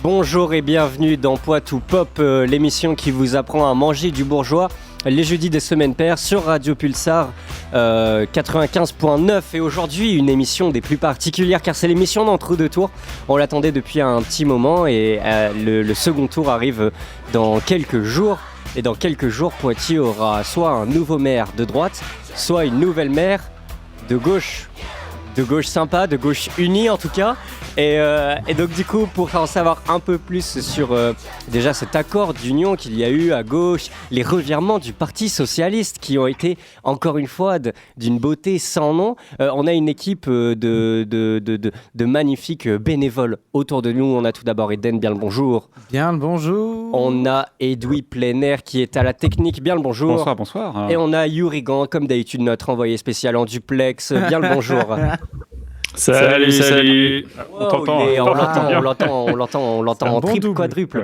Bonjour et bienvenue dans Poitou Pop, l'émission qui vous apprend à manger du bourgeois les jeudis des semaines paires sur Radio Pulsar 95.9. Et aujourd'hui, une émission des plus particulières car c'est l'émission d'entre-deux tours. On l'attendait depuis un petit moment et le second tour arrive dans quelques jours. Et dans quelques jours, Poitiers aura soit un nouveau maire de droite, soit une nouvelle maire de gauche. De gauche sympa, de gauche unie en tout cas. Et donc du coup, pour en savoir un peu plus sur déjà cet accord d'union qu'il y a eu à gauche, les revirements du Parti Socialiste qui ont été encore une fois d'une beauté sans nom, on a une équipe de magnifiques bénévoles autour de nous. On a tout d'abord Eden, bien le bonjour. Bien le bonjour. On a Edoui Pleinair qui est à la technique, bien le bonjour. Bonsoir, bonsoir. Et on a Yurigan, comme d'habitude notre envoyé spécial en duplex, bien le bonjour. Salut. On t'entend. On l'entend en triple, quadruple.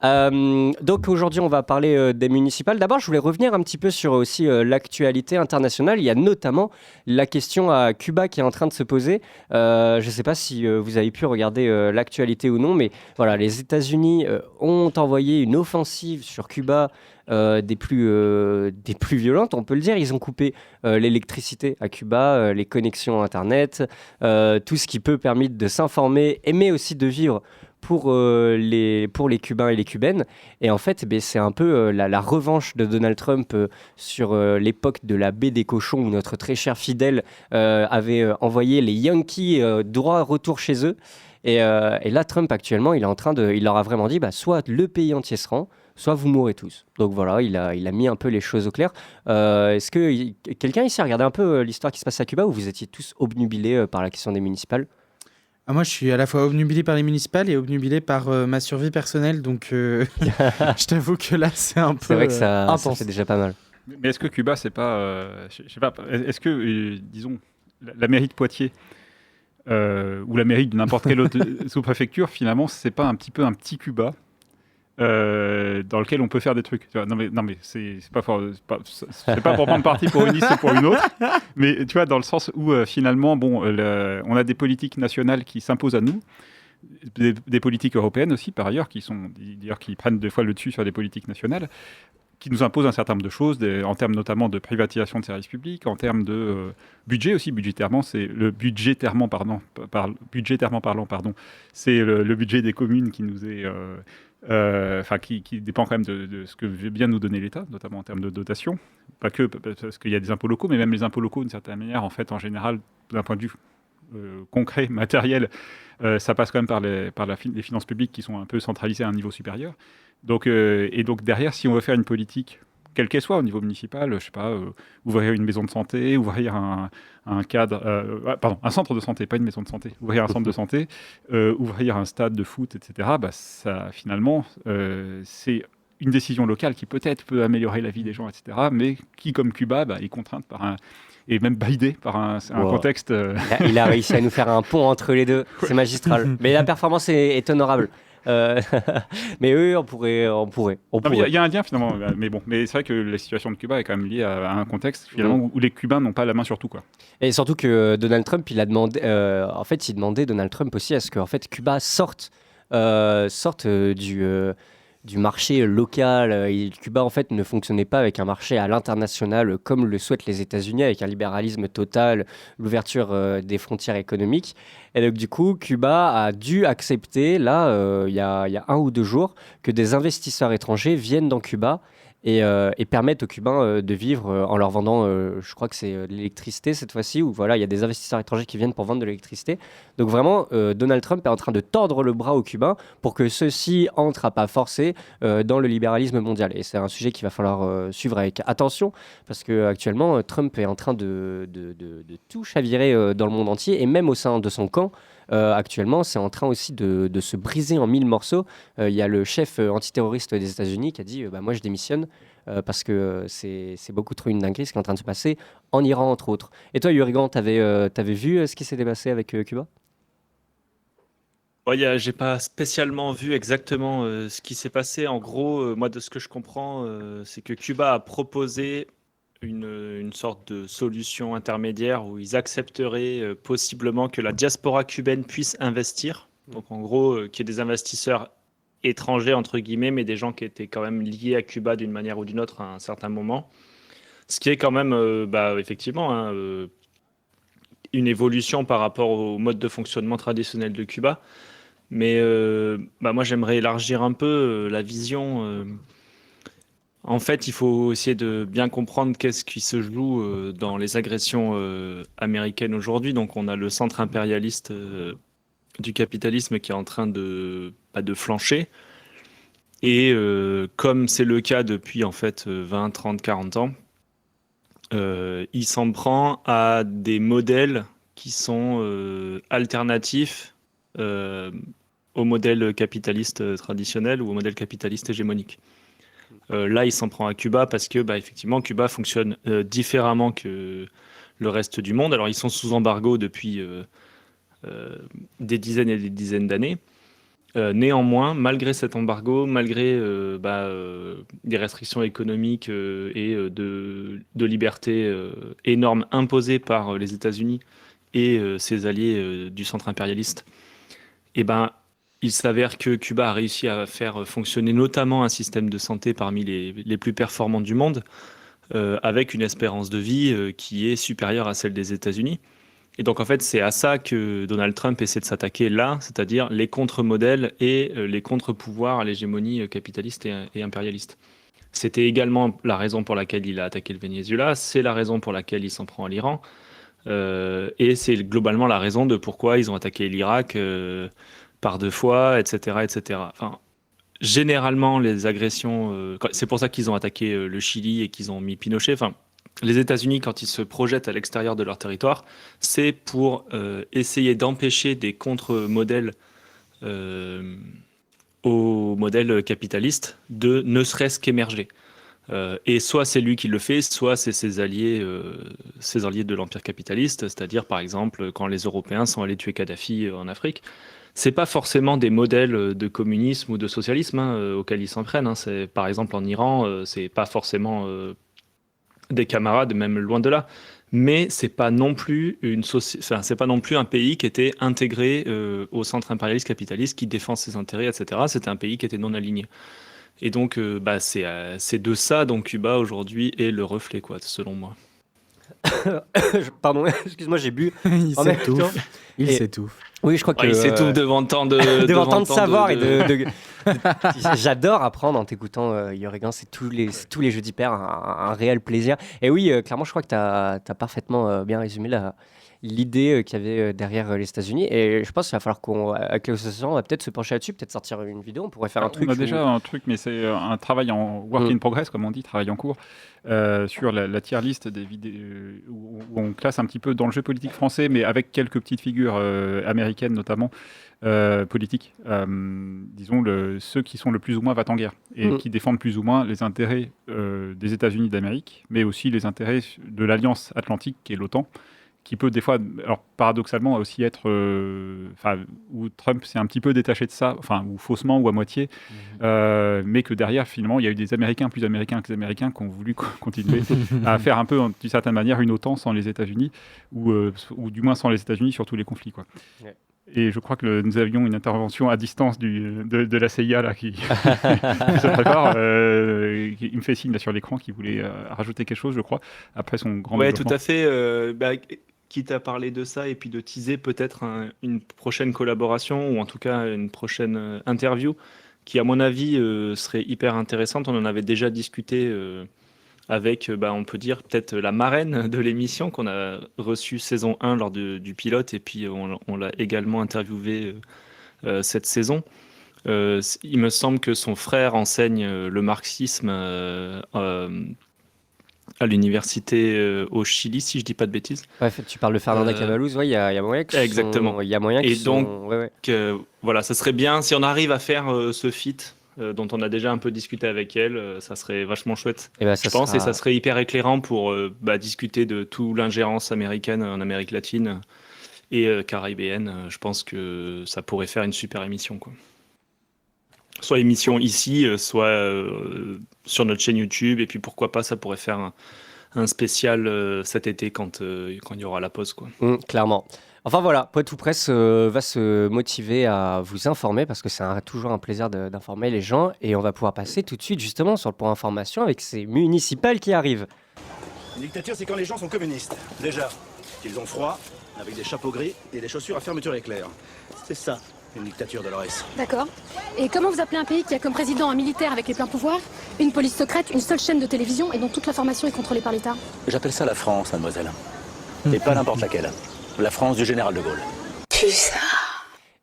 Ouais. Donc aujourd'hui on va parler des municipales. D'abord je voulais revenir un petit peu sur aussi l'actualité internationale. Il y a notamment la question à Cuba qui est en train de se poser. Je ne sais pas si vous avez pu regarder l'actualité ou non, mais voilà, les États-Unis ont envoyé une offensive sur Cuba des plus violentes, on peut le dire. Ils ont coupé l'électricité à Cuba, les connexions Internet, tout ce qui peut permettre de s'informer, mais aussi de vivre pour les Cubains et les Cubaines. Et en fait, c'est un peu la revanche de Donald Trump sur l'époque de la baie des cochons où notre très cher fidèle avait envoyé les Yankees droit retour chez eux. Et là, Trump, actuellement, il leur a vraiment dit soit le pays entier se rend, soit vous mourrez tous. Donc voilà, il a mis un peu les choses au clair. Est-ce que quelqu'un ici a regardé un peu l'histoire qui se passe à Cuba ou vous étiez tous obnubilés par la question des municipales ? Moi, je suis à la fois obnubilé par les municipales et obnubilé par ma survie personnelle. Donc, je t'avoue que là, c'est un peu C'est vrai que ça intense. fait déjà pas mal. Mais est-ce que Cuba, c'est pas... je sais pas, est-ce que, disons, la mairie de Poitiers ou la mairie de n'importe quelle autre sous-préfecture, finalement, c'est pas un petit peu un petit Cuba dans lequel on peut faire des trucs. Tu vois, non mais c'est pas pour prendre parti pour une liste ou pour une autre, mais tu vois, dans le sens où finalement, on a des politiques nationales qui s'imposent à nous, des politiques européennes aussi, par ailleurs, qui prennent des fois le dessus sur des politiques nationales, qui nous imposent un certain nombre de choses, en termes notamment de privatisation de services publics, en termes de budget aussi, budgétairement parlant, c'est le budget des communes qui nous est... qui dépend quand même de ce que veut bien nous donner l'État, notamment en termes de dotation. Pas que parce qu'il y a des impôts locaux, mais même les impôts locaux, d'une certaine manière, en fait, en général, d'un point de vue concret, matériel, ça passe quand même par les finances publiques qui sont un peu centralisées à un niveau supérieur. Donc derrière, si on veut faire une politique, quelle qu'elle soit au niveau municipal, je sais pas, ouvrir une maison de santé, ouvrir un centre de santé, pas une maison de santé, ouvrir un centre de santé, ouvrir un stade de foot, etc. Ça, finalement, c'est une décision locale qui peut-être peut améliorer la vie des gens, etc. Mais qui, comme Cuba, est contrainte et même bridée par un contexte... Il a réussi à nous faire un pont entre les deux, c'est magistral. Mais la performance est honorable. Mais eux, on pourrait. Il y a un lien finalement, mais c'est vrai que la situation de Cuba est quand même liée à un contexte finalement où les Cubains n'ont pas la main sur tout, quoi. Et surtout que Donald Trump, il demandait Donald Trump aussi à ce que Cuba sorte du marché local. Cuba en fait ne fonctionnait pas avec un marché à l'international comme le souhaitent les États-Unis avec un libéralisme total, l'ouverture des frontières économiques. Et donc du coup, Cuba a dû accepter là, il y a 1 ou 2 jours, que des investisseurs étrangers viennent dans Cuba et permettent aux Cubains de vivre en leur vendant, je crois que c'est de l'électricité cette fois-ci, où voilà, il y a des investisseurs étrangers qui viennent pour vendre de l'électricité. Donc vraiment, Donald Trump est en train de tordre le bras aux Cubains pour que ceux-ci entrent à pas forcer dans le libéralisme mondial. Et c'est un sujet qu'il va falloir suivre avec attention, parce qu'actuellement, Trump est en train de tout chavirer dans le monde entier, et même au sein de son camp. Actuellement, c'est en train aussi de se briser en 1000 morceaux. Il y a le chef antiterroriste des États-Unis qui a dit moi je démissionne parce que c'est beaucoup trop une dinguerie ce qui est en train de se passer en Iran, entre autres. Et toi, Yurigan, t'avais vu ce qui s'était passé avec Cuba ? J'ai pas spécialement vu exactement ce qui s'est passé. En gros, moi, de ce que je comprends, c'est que Cuba a proposé une sorte de solution intermédiaire où ils accepteraient possiblement que la diaspora cubaine puisse investir Donc en gros, qu'il y ait des investisseurs étrangers, entre guillemets, mais des gens qui étaient quand même liés à Cuba d'une manière ou d'une autre à un certain moment. Ce qui est quand même, effectivement, hein, une évolution par rapport au mode de fonctionnement traditionnel de Cuba. Mais moi, j'aimerais élargir un peu la vision. En fait, il faut essayer de bien comprendre qu'est-ce qui se joue dans les agressions américaines aujourd'hui. Donc, on a le centre impérialiste du capitalisme qui est en train de flancher. Et comme c'est le cas depuis en fait 20, 30, 40 ans, il s'en prend à des modèles qui sont alternatifs au modèle capitaliste traditionnel ou au modèle capitaliste hégémonique. Là, il s'en prend à Cuba parce que, effectivement, Cuba fonctionne différemment que le reste du monde. Alors, ils sont sous embargo depuis des dizaines et des dizaines d'années. Néanmoins, malgré cet embargo, malgré des restrictions économiques et de liberté énormes imposées par les États-Unis et ses alliés du centre impérialiste, il s'avère que Cuba a réussi à faire fonctionner notamment un système de santé parmi les plus performants du monde, avec une espérance de vie qui est supérieure à celle des États-Unis. Et donc, en fait, c'est à ça que Donald Trump essaie de s'attaquer là, c'est-à-dire les contre-modèles et les contre-pouvoirs à l'hégémonie capitaliste et impérialiste. C'était également la raison pour laquelle il a attaqué le Venezuela, c'est la raison pour laquelle il s'en prend à l'Iran, et c'est globalement la raison de pourquoi ils ont attaqué l'Irak par 2 fois, etc., etc. Enfin, généralement, les agressions, c'est pour ça qu'ils ont attaqué le Chili et qu'ils ont mis Pinochet. Enfin, les États-Unis, quand ils se projettent à l'extérieur de leur territoire, c'est pour essayer d'empêcher des contre-modèles au modèle capitaliste de ne serait-ce qu'émerger. Et soit c'est lui qui le fait, soit c'est ses alliés de l'empire capitaliste, c'est-à-dire par exemple quand les Européens sont allés tuer Kadhafi en Afrique. C'est pas forcément des modèles de communisme ou de socialisme auxquels ils s'en prennent. C'est, par exemple en Iran, c'est pas forcément des camarades, même loin de là. Mais c'est pas non plus c'est pas non plus un pays qui était intégré au centre impérialiste capitaliste qui défend ses intérêts, etc. C'était un pays qui était non aligné. Et donc, c'est de ça dont Cuba aujourd'hui est le reflet, quoi, selon moi. Pardon, excuse-moi, j'ai bu. Il En même temps. s'étouffe. Il Et- s'étouffe. Oui, je crois que Il s'étouffe devant tant de devant tant de tant savoir et J'adore apprendre en t'écoutant, Yorigan. C'est tous les jeudis pairs un réel plaisir. Et oui, clairement, je crois que tu as parfaitement bien résumé l'idée qu'il y avait derrière les États-Unis. Et je pense qu'il va falloir qu'avec l'association, on va peut-être se pencher là-dessus, peut-être sortir une vidéo. On pourrait faire un truc. On a déjà un truc, mais c'est un travail en work in progress, comme on dit, travail en cours, sur la tier list des vidéos où on classe un petit peu dans le jeu politique français, mais avec quelques petites figures américaines notamment, politiques. Disons ceux qui sont le plus ou moins va-t-en-guerre et qui défendent plus ou moins les intérêts des États-Unis d'Amérique, mais aussi les intérêts de l'Alliance Atlantique, qui est l'OTAN, qui peut des fois, alors paradoxalement, aussi être, où Trump s'est un petit peu détaché de ça, ou faussement ou à moitié, mais que derrière, finalement, il y a eu des Américains plus américains que des Américains qui ont voulu continuer à faire un peu, d'une certaine manière, une OTAN sans les États-Unis, ou du moins sans les États-Unis sur tous les conflits, quoi. Ouais. Et je crois que nous avions une intervention à distance de la CIA là, qui se prépare. Il me fait signe là, sur l'écran qu'il voulait rajouter quelque chose, je crois, après son grand développement. Tout à fait. Quitte à parler de ça et puis de teaser peut-être une prochaine collaboration ou en tout cas une prochaine interview qui, à mon avis, serait hyper intéressante. On en avait déjà discuté avec, on peut dire, peut-être la marraine de l'émission qu'on a reçue saison 1 lors du pilote et puis on l'a également interviewée cette saison. Il me semble que son frère enseigne le marxisme à l'université au Chili, si je dis pas de bêtises. Ouais, tu parles de Fernanda Cabaluz, il y a moyen que Exactement. Il y a moyen Et que donc, ouais. ça serait bien si on arrive à faire ce feat dont on a déjà un peu discuté avec elle, ça serait vachement chouette, Et je pense, et ça serait hyper éclairant pour discuter de toute l'ingérence américaine en Amérique latine et caribéenne. Je pense que ça pourrait faire une super émission, quoi. Soit émission ici, soit sur notre chaîne YouTube, et puis pourquoi pas, ça pourrait faire un spécial cet été quand il y aura la pause, quoi. Clairement. Enfin voilà, Poitou Presse va se motiver à vous informer parce que c'est toujours un plaisir d'informer les gens et on va pouvoir passer tout de suite justement sur le point information avec ces municipales qui arrivent. Une dictature, c'est quand les gens sont communistes. Déjà, qu'ils ont froid, avec des chapeaux gris et des chaussures à fermeture éclair. C'est ça, une dictature, Dolores. D'accord. Et comment vous appelez un pays qui a comme président un militaire avec les pleins pouvoirs, une police secrète, une seule chaîne de télévision et dont toute l'information est contrôlée par l'État? J'appelle ça la France, mademoiselle. Et pas n'importe laquelle. La France du général de Gaulle.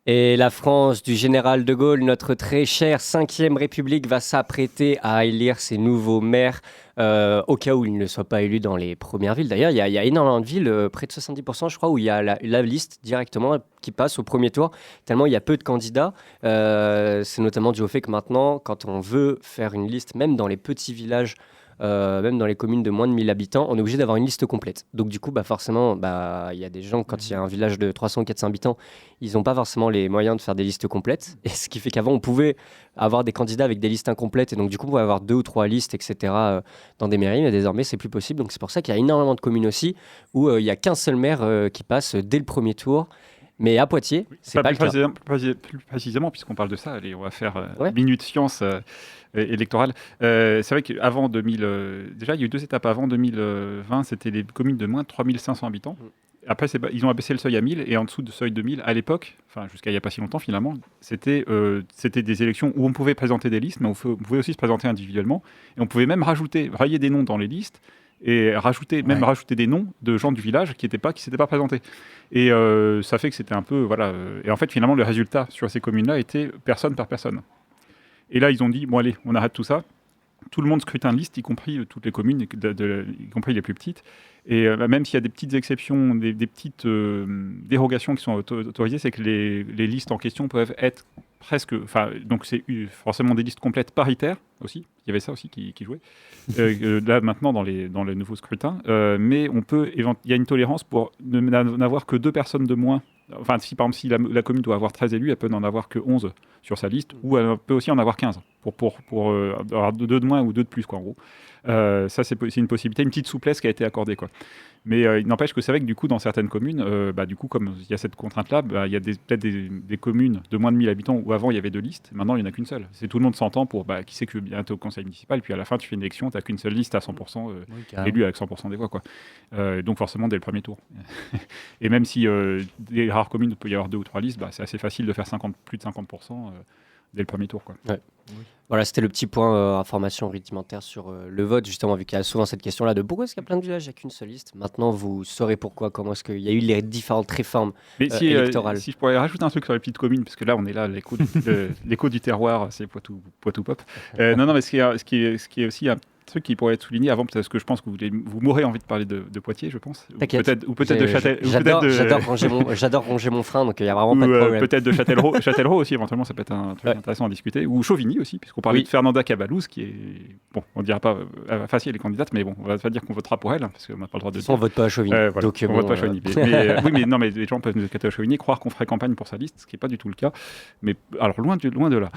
Et la France du général de Gaulle, notre très chère 5e République, va s'apprêter à élire ses nouveaux maires au cas où ils ne soient pas élus dans les premières villes. D'ailleurs, il y a énormément de villes, près de 70% je crois, où il y a la liste directement qui passe au premier tour, tellement il y a peu de candidats. C'est notamment dû au fait que maintenant, quand on veut faire une liste, même dans les petits villages, même dans les communes de moins de 1000 habitants, on est obligé d'avoir une liste complète. Donc du coup, forcément, il y a des gens, quand il y a un village de 300 ou 400 habitants, ils n'ont pas forcément les moyens de faire des listes complètes. Et ce qui fait qu'avant, on pouvait avoir des candidats avec des listes incomplètes. Et donc du coup, on pouvait avoir 2 ou 3 listes, etc. Dans des mairies. Mais désormais, c'est plus possible. Donc c'est pour ça qu'il y a énormément de communes aussi où il n'y a qu'un seul maire qui passe dès le premier tour. Mais à Poitiers, c'est pas le cas. Plus précisément, puisqu'on parle de ça, allez, on va faire Ouais. minute science électorale. C'est vrai qu'avant 2000, déjà il y a eu 2 étapes. Avant 2020, c'était les communes de moins de 3500 habitants. Après, ils ont abaissé le seuil à 1000 et en dessous du seuil de 1000, à l'époque, enfin jusqu'à il n'y a pas si longtemps finalement, c'était des élections où on pouvait présenter des listes, mais on pouvait aussi se présenter individuellement. Et on pouvait même rayer des noms dans les listes et rajouter des noms de gens du village qui s'étaient pas présentés. Et ça fait que c'était un peu... voilà. Et en fait, finalement, le résultat sur ces communes-là était personne par personne. Et là, ils ont dit, bon allez, on arrête tout ça. Tout le monde scrutin de liste, y compris toutes les communes, y compris les plus petites. Et même s'il y a des petites exceptions, des petites dérogations qui sont autorisées, c'est que les listes en question peuvent être presque... Enfin, donc c'est forcément des listes complètes paritaires aussi. Il y avait ça aussi qui jouait. Là, maintenant, dans les nouveaux scrutins. Mais il y a une tolérance pour n'avoir que 2 personnes de moins. Enfin, si par exemple, si la commune doit avoir 13 élus, elle peut n'en avoir que 11 sur sa liste, ou elle peut aussi en avoir 15 pour avoir 2 de moins ou 2 de plus, quoi, en gros. Ça, c'est une possibilité, une petite souplesse qui a été accordée, quoi. Mais il n'empêche que c'est vrai que du coup, dans certaines communes, du coup, comme il y a cette contrainte-là, il y a peut-être des communes de moins de 1000 habitants où avant il y avait 2 listes, maintenant il n'y en a qu'une seule. C'est tout le monde s'entend pour qui c'est que bientôt au conseil municipal, puis à la fin tu fais une élection, tu n'as qu'une seule liste à 100% élue avec 100% des voix, quoi. Donc forcément dès le premier tour. Et même si des rares communes, il peut y avoir 2 ou 3 listes, c'est assez facile de faire plus de 50% dès le premier tour, quoi. Ouais. Voilà, c'était le petit point information rudimentaire sur le vote, justement, vu qu'il y a souvent cette question-là de pourquoi est-ce qu'il y a plein de villages, il n'y a qu'une seule liste. Maintenant, vous saurez pourquoi, comment est-ce qu'il y a eu les différentes réformes électorales. Si je pourrais rajouter un truc sur les petites communes, parce que là, on est là, l'écho du terroir, c'est Poitou Pop. Non, mais ce qui est aussi un truc qui pourrait être souligné avant, parce que je pense que vous m'aurez envie de parler de Poitiers, je pense. T'inquiète. Ou peut-être de Châtellerault. J'adore ranger mon frein, donc il n'y a vraiment pas de problème. Peut-être de Châtellerault aussi, éventuellement, ça peut être un truc intéressant à discuter. Ou Chauvigny aussi, puisqu'on parlait de Fernanda Cabalouz, qui est... Bon, on ne dira pas facile les candidates, mais bon, on ne va pas dire qu'on votera pour elle, parce qu'on n'a pas le droit de dire. On ne vote pas à Chauvigny. Voilà, donc, on vote pas à Chauvigny. Oui, mais les gens peuvent nous cater à Chauvigny, croire qu'on ferait campagne pour sa liste, ce qui n'est pas du tout le cas. Mais alors, loin de là.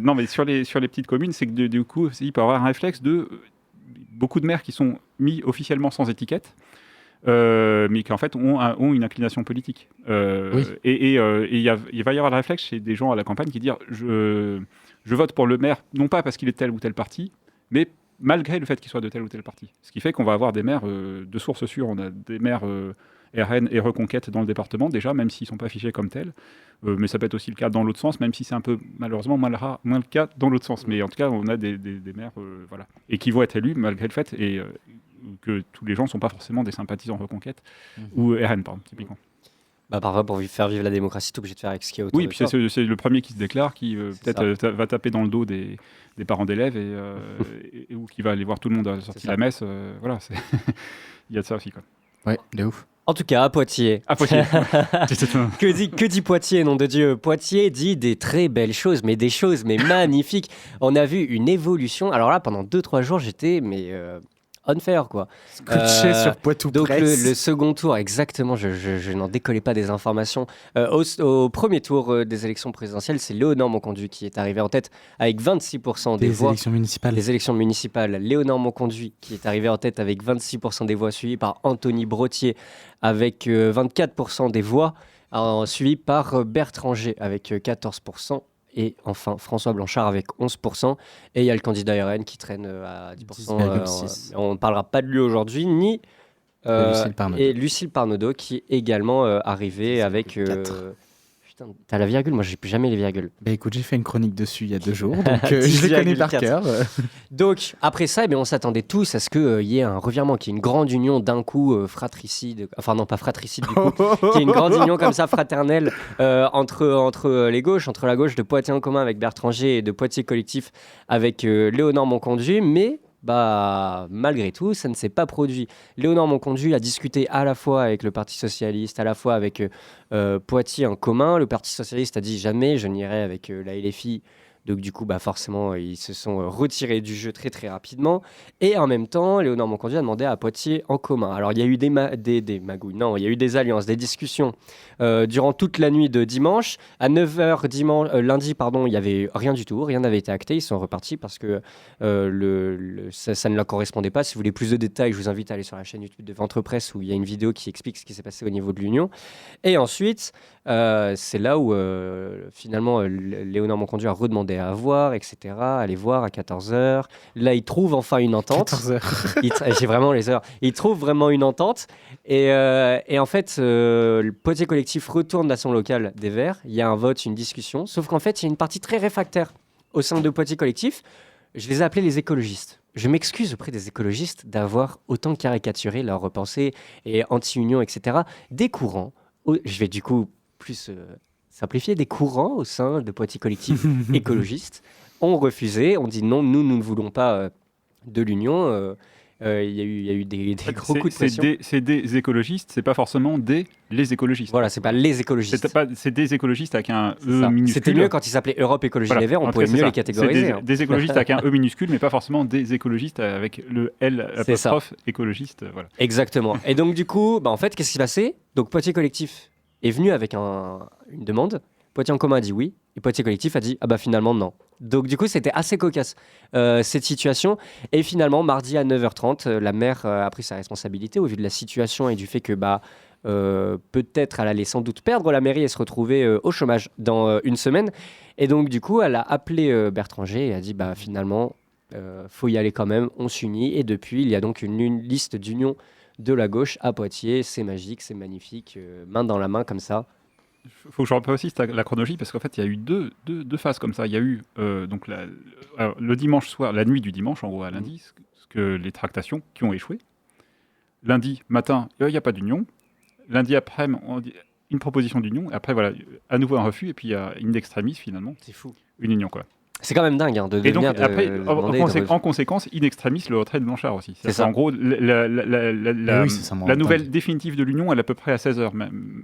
Non, mais sur les petites communes, c'est que du coup, il peut y avoir un réflexe de beaucoup de maires qui sont mis officiellement sans étiquette, mais qui en fait ont une inclination politique. Et il va y avoir le réflexe chez des gens à la campagne qui disent je vote pour le maire, non pas parce qu'il est tel ou tel parti, mais malgré le fait qu'il soit de tel ou tel parti. Ce qui fait qu'on va avoir des maires de source sûre. On a des maires RN et Reconquête dans le département, déjà, même s'ils ne sont pas affichés comme tels. Mais ça peut être aussi le cas dans l'autre sens, même si c'est un peu, malheureusement, moins le cas dans l'autre sens. Mais en tout cas, on a des maires, voilà, et qui vont être élus malgré le fait que tous les gens ne sont pas forcément des sympathisants Reconquête ou RN, par exemple, typiquement. Parfois, pour faire vivre la démocratie, tu es obligé de faire avec ce qui est autour. Oui, puis c'est le premier qui se déclare, qui peut-être va taper dans le dos des parents d'élèves ou qui va aller voir tout le monde à la sortie de la messe. Voilà, il y a de ça aussi, quoi. Ouais, de ouf. En tout cas, à Poitiers. Que dit Poitiers, nom de Dieu? Poitiers dit des très belles choses, mais des choses magnifiques. On a vu une évolution. Alors là, pendant 2-3 jours, j'étais unfair, quoi. Scotché sur Poitou Donc Presse. le second tour, exactement, je n'en décollais pas des informations. Au premier tour des élections présidentielles, c'est Léonore Monconduit qui est arrivé en tête avec 26% des Des voix. élections municipales. Les élections municipales, Léonore Monconduit qui est arrivé en tête avec 26% des voix, suivi par Anthony Brottier avec 24% des voix, suivi par Bertranger avec 14%. Et enfin, François Blanchard avec 11%. Et il y a le candidat RN qui traîne à 10%. 10,6. On ne parlera pas de lui aujourd'hui, ni Lucille Parnodot. et Lucille Parnodot qui est également arrivée avec... 10,4. Putain, t'as la virgule, moi j'ai plus jamais les virgules. Bah écoute, j'ai fait une chronique dessus il y a 2 jours, donc je les connais par 10,4. cœur. Donc après ça, on s'attendait tous à ce qu'il y ait un revirement, qu'il y ait une grande union d'un coup fratricide, enfin non pas fratricide du coup, qu'il y ait une grande union comme ça fraternelle entre les gauches, entre la gauche de Poitiers en commun avec Bertranger et de Poitiers collectif avec Léonore Monconduit, mais malgré tout, ça ne s'est pas produit. Léonore Monconduit a discuté à la fois avec le Parti Socialiste, à la fois avec Poitiers en commun. Le Parti Socialiste a dit jamais je n'irai avec la LFI. Donc du coup, forcément, ils se sont retirés du jeu très très rapidement. Et en même temps, Léonore Monconduit a demandé à Poitiers en commun. Alors il y a eu des magouilles, non, il y a eu des alliances, des discussions durant toute la nuit de dimanche. À 9h lundi, il n'y avait rien du tout, rien n'avait été acté. Ils sont repartis parce que ça ne leur correspondait pas. Si vous voulez plus de détails, je vous invite à aller sur la chaîne YouTube de Ventre Presse où il y a une vidéo qui explique ce qui s'est passé au niveau de l'Union. Et ensuite, c'est là où finalement Léonore Monconduit a redemandé à voir, etc. Aller voir à 14h. Là, il trouve enfin une entente. 14h. J'ai vraiment les heures. Il trouve vraiment une entente. Et en fait, le Poitiers collectif retourne à son local des Verts. Il y a un vote, une discussion. Sauf qu'en fait, il y a une partie très réfractaire au sein de Poitiers collectif. Je les ai appelés les écologistes. Je m'excuse auprès des écologistes d'avoir autant caricaturé leurs pensées et anti-union, etc. Des courants, je vais du coup plus simplifier, des courants au sein de Poitiers collectif écologistes ont refusé, ont dit non, nous ne voulons pas de l'union. Il y a eu des gros coups de pression. C'est des écologistes, c'est pas forcément les écologistes. Voilà, c'est pas les écologistes. C'est des écologistes avec un C'est E ça. minuscule. C'était mieux quand ils s'appelaient Europe Écologie Voilà. Les Verts, on En tout pouvait cas, c'est mieux ça. les catégoriser. C'est des écologistes avec un E minuscule, mais pas forcément des écologistes avec le L C'est ça. apostrophe écologiste. Voilà. Exactement. Et donc, du coup, en fait, qu'est-ce qui s'est passé? Donc, Poitiers collectif est venu avec une demande. Poitiers en commun a dit oui. Et Poitiers collectif a dit finalement non. Donc, du coup, c'était assez cocasse cette situation. Et finalement, mardi à 9h30, la maire a pris sa responsabilité au vu de la situation et du fait que peut-être elle allait sans doute perdre la mairie et se retrouver au chômage dans une semaine. Et donc, du coup, elle a appelé Bertranger et a dit finalement, faut y aller quand même, on s'unit. Et depuis, il y a donc une liste d'union de la gauche à Poitiers. C'est magique, c'est magnifique, main dans la main comme ça. Il faut que je reprenne aussi la chronologie parce qu'en fait, il y a eu deux phases comme ça. Il y a eu donc le dimanche soir, la nuit du dimanche, en gros à lundi, les tractations qui ont échoué. Lundi matin, il n'y a pas d'union. Lundi après, une proposition d'union. Après, voilà, à nouveau un refus. Et puis, il y a in extremis, finalement, C'est fou. une union, quoi. C'est quand même dingue de Et donc, venir de après, demander en conséquence, in extremis, le retrait de Blanchard aussi. C'est ça. En gros, oui, c'est ça, moi, la en nouvelle même temps. définitive de l'union, elle est à peu près à 16h. Même.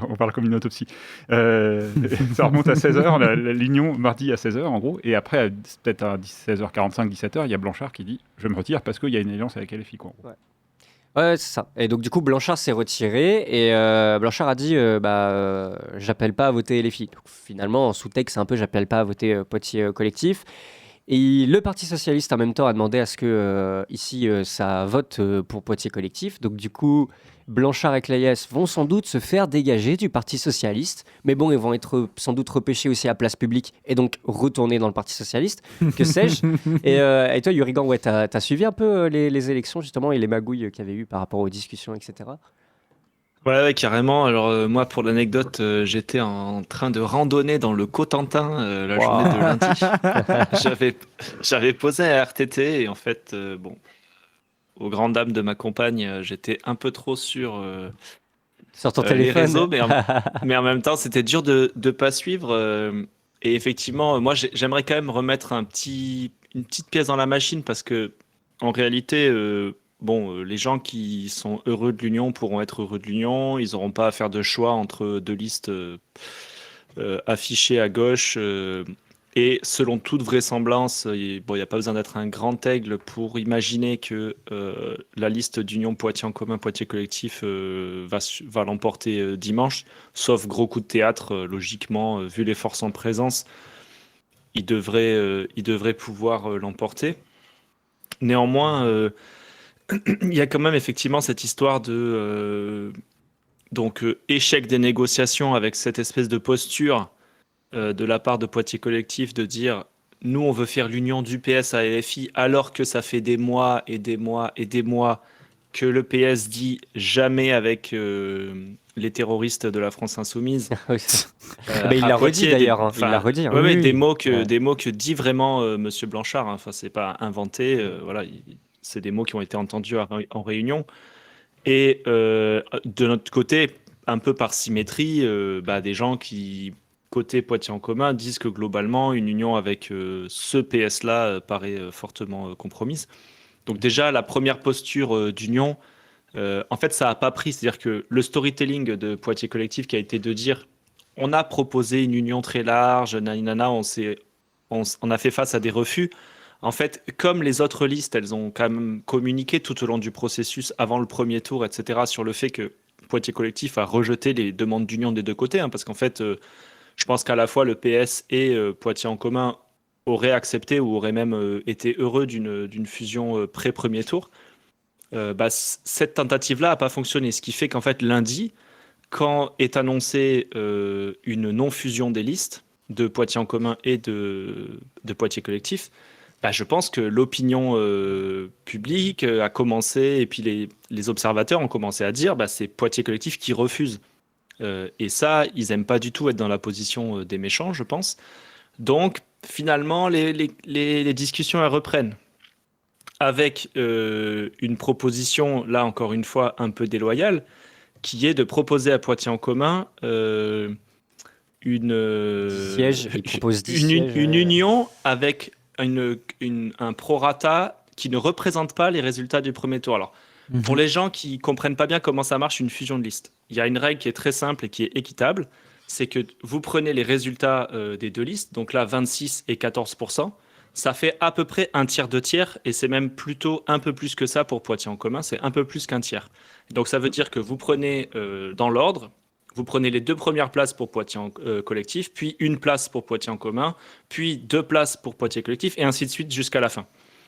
On parle comme une autopsie. Ça remonte à 16h, l'union mardi à 16h, en gros. Et après, peut-être à 16h45, 17h, il y a Blanchard qui dit « Je me retire parce qu'il y a une alliance avec LFI. » quoi. Ouais, c'est ça. Et donc, du coup, Blanchard s'est retiré et Blanchard a dit j'appelle pas à voter LFI. Donc, finalement, en sous-texte, c'est un peu j'appelle pas à voter Poitiers collectif. Et le Parti Socialiste, en même temps, a demandé à ce que ici, ça vote pour Poitiers collectif. Donc, du coup, Blanchard et Claes vont sans doute se faire dégager du Parti Socialiste. Mais bon, ils vont être sans doute repêchés aussi à Place Publique et donc retourner dans le Parti Socialiste. Que sais-je. Et toi, Yurigan, ouais, t'as suivi un peu les élections, justement, et les magouilles qu'il y avait eu par rapport aux discussions, etc. Ouais, carrément. Alors, moi, pour l'anecdote, j'étais en train de randonner dans le Cotentin la journée de lundi. J'avais posé un RTT et en fait, aux grandes dames de ma compagne, j'étais un peu trop sur Sur ton les téléphone. réseaux, mais en même temps, c'était dur de ne pas suivre. Et effectivement, moi, j'aimerais quand même remettre une petite pièce dans la machine parce que, en réalité, les gens qui sont heureux de l'union pourront être heureux de l'union. Ils n'auront pas à faire de choix entre deux listes affichées à gauche Et selon toute vraisemblance, il n'y a pas besoin d'être un grand aigle pour imaginer que la liste d'Union Poitiers en commun, Poitiers collectif va l'emporter dimanche, sauf gros coup de théâtre, logiquement, vu les forces en présence, il devrait pouvoir l'emporter. Néanmoins, il y a quand même effectivement cette histoire de échec des négociations avec cette espèce de posture de la part de Poitiers collectif de dire nous on veut faire l'union du PS à LFI alors que ça fait des mois et des mois et des mois que le PS dit jamais avec les terroristes de la France insoumise. Il l'a redit d'ailleurs. Il l'a redit. Oui, des mots que dit vraiment Monsieur Blanchard. Enfin, c'est pas inventé. Voilà, c'est des mots qui ont été entendus en réunion. Et de notre côté, un peu par symétrie, des gens qui, côté Poitiers en commun, disent que globalement, une union avec ce PS-là paraît fortement compromise. Donc déjà, la première posture d'union, en fait, ça n'a pas pris. C'est-à-dire que le storytelling de Poitiers collectif qui a été de dire on a proposé une union très large, naninana, on a fait face à des refus. En fait, comme les autres listes, elles ont quand même communiqué tout au long du processus, avant le premier tour, etc., sur le fait que Poitiers collectif a rejeté les demandes d'union des deux côtés, parce qu'en fait, je pense qu'à la fois le PS et Poitiers en commun auraient accepté ou auraient même été heureux d'une fusion pré-premier tour. Cette tentative-là n'a pas fonctionné, ce qui fait qu'en fait, lundi, quand est annoncée une non-fusion des listes de Poitiers en commun et de Poitiers collectif, je pense que l'opinion publique a commencé, et puis les observateurs ont commencé à dire c'est Poitiers collectif qui refuse. Et ça, ils n'aiment pas du tout être dans la position des méchants, je pense. Donc, finalement, les discussions, elles reprennent. Avec une proposition, là encore une fois, un peu déloyale, qui est de proposer à Poitiers en commun une union avec un prorata qui ne représente pas les résultats du premier tour. Alors, pour les gens qui ne comprennent pas bien comment ça marche une fusion de liste, il y a une règle qui est très simple et qui est équitable, c'est que vous prenez les résultats des deux listes, donc là 26 et 14%, ça fait à peu près un tiers, 2 tiers, et c'est même plutôt un peu plus que ça pour Poitiers en commun, c'est un peu plus qu'un tiers. Donc ça veut dire que vous prenez dans l'ordre, vous prenez les 2 premières places pour Poitiers collectif, puis 1 place pour Poitiers en commun, puis 2 places pour Poitiers collectif, et ainsi de suite jusqu'à la fin.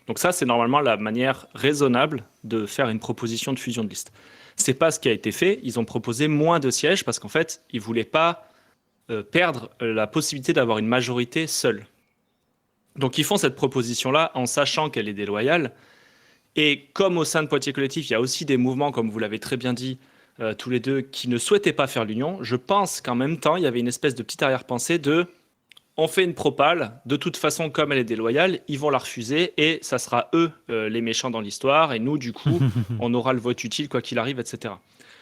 Donc ça, c'est normalement la manière raisonnable de faire une proposition de fusion de liste. C'est pas ce qui a été fait. Ils ont proposé moins de sièges parce qu'en fait, ils voulaient pas perdre la possibilité d'avoir une majorité seule. Donc ils font cette proposition-là en sachant qu'elle est déloyale. Et comme au sein de Poitiers collectif, il y a aussi des mouvements, comme vous l'avez très bien dit, tous les deux, qui ne souhaitaient pas faire l'union, je pense qu'en même temps, il y avait une espèce de petite arrière-pensée de on fait une propale, de toute façon, comme elle est déloyale, ils vont la refuser et ça sera eux les méchants dans l'histoire et nous, du coup, on aura le vote utile quoi qu'il arrive, etc.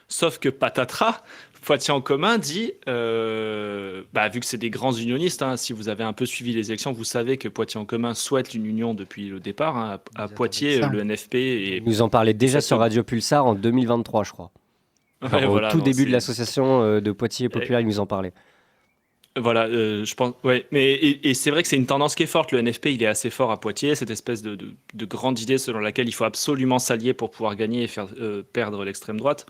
Sauf que patatras, Poitiers en commun dit, vu que c'est des grands unionistes, si vous avez un peu suivi les élections, vous savez que Poitiers en commun souhaite une union depuis le départ. À Poitiers, le NFP... Ils nous en parlaient déjà sur Radio Pulsar en 2023, je crois. Au tout début de l'association de Poitiers Populaire, ils nous en parlaient. Voilà, je pense, ouais, et c'est vrai que c'est une tendance qui est forte. Le NFP, il est assez fort à Poitiers, cette espèce de grande idée selon laquelle il faut absolument s'allier pour pouvoir gagner et faire perdre l'extrême droite.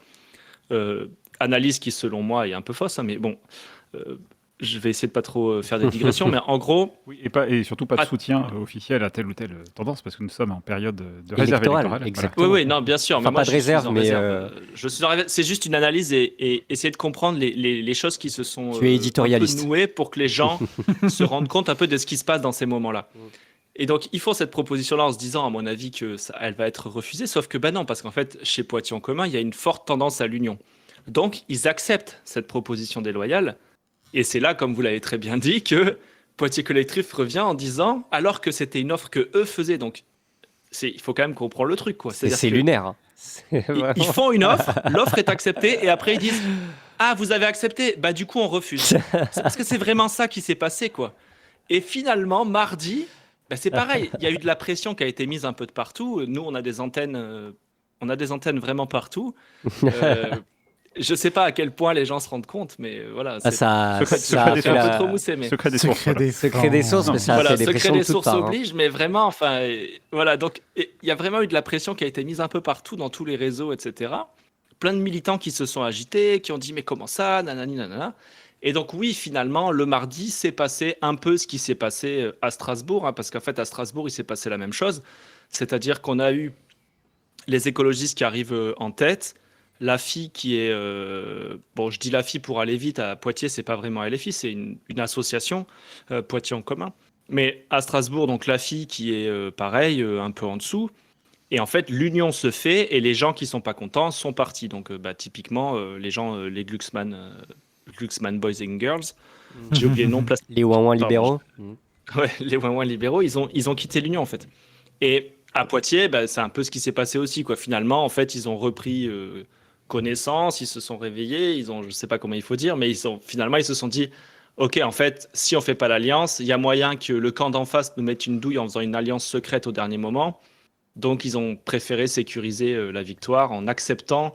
Analyse qui, selon moi, est un peu fausse, mais bon, je vais essayer de pas trop faire des digressions, mais en gros... Oui, et surtout pas de soutien officiel à telle ou telle tendance, parce que nous sommes en période de réserve électorale. Exactement. Oui, non, bien sûr. Enfin, mais moi, pas de réserve, mais... Je suis en réserve. C'est juste une analyse et essayer de comprendre les choses qui se sont tu es éditorialiste. nouées pour que les gens se rendent compte un peu de ce qui se passe dans ces moments-là. Et donc, ils font cette proposition-là en se disant, à mon avis, qu'elle va être refusée, sauf que non, parce qu'en fait, chez Poitiers en commun, il y a une forte tendance à l'union. Donc, ils acceptent cette proposition déloyale. Et c'est là, comme vous l'avez très bien dit, que Poitiers collectif revient en disant, alors que c'était une offre que eux faisaient, donc il faut quand même comprendre le truc, quoi. C'est lunaire. Ils font une offre, l'offre est acceptée, et après ils disent, ah, vous avez accepté, du coup on refuse. C'est parce que c'est vraiment ça qui s'est passé, quoi. Et finalement, mardi, c'est pareil, il y a eu de la pression qui a été mise un peu de partout. Nous, on a des antennes vraiment partout. je sais pas à quel point les gens se rendent compte, mais voilà. Ah, ça secret a des fait un peu la- trop moussé, mais Secret des sources. Secret Voilà. des secret des sources, mais ça a voilà, fait des secret pressions des de toutes sources parts. Hein. oblige, mais vraiment, enfin, voilà. Donc, il y a vraiment eu de la pression qui a été mise un peu partout dans tous les réseaux, etc. Plein de militants qui se sont agités, qui ont dit mais comment ça, nanani, nanana. Et donc oui, finalement, le mardi, s'est passé un peu ce qui s'est passé à Strasbourg, hein, parce qu'en fait, à Strasbourg, il s'est passé la même chose. C'est-à-dire qu'on a eu les écologistes qui arrivent en tête, la fille qui est... bon, je dis la fille pour aller vite, à Poitiers, c'est pas vraiment LFI, c'est une association, Poitiers en commun. Mais à Strasbourg, donc la fille qui est pareil, un peu en dessous. Et en fait, l'union se fait et les gens qui sont pas contents sont partis. Donc, typiquement, les gens, les Glucksmann Boys and Girls, j'ai oublié le nom, place. Les ouin Pardon, libéraux. Ouais, les ouin libéraux, ils ont quitté l'Union en fait. Et à Poitiers, c'est un peu ce qui s'est passé aussi, quoi. Finalement, en fait, ils ont repris connaissance, ils se sont réveillés, je sais pas comment il faut dire, mais finalement, ils se sont dit, ok, en fait, si on fait pas l'alliance, il y a moyen que le camp d'en face nous mette une douille en faisant une alliance secrète au dernier moment. Donc, ils ont préféré sécuriser la victoire en acceptant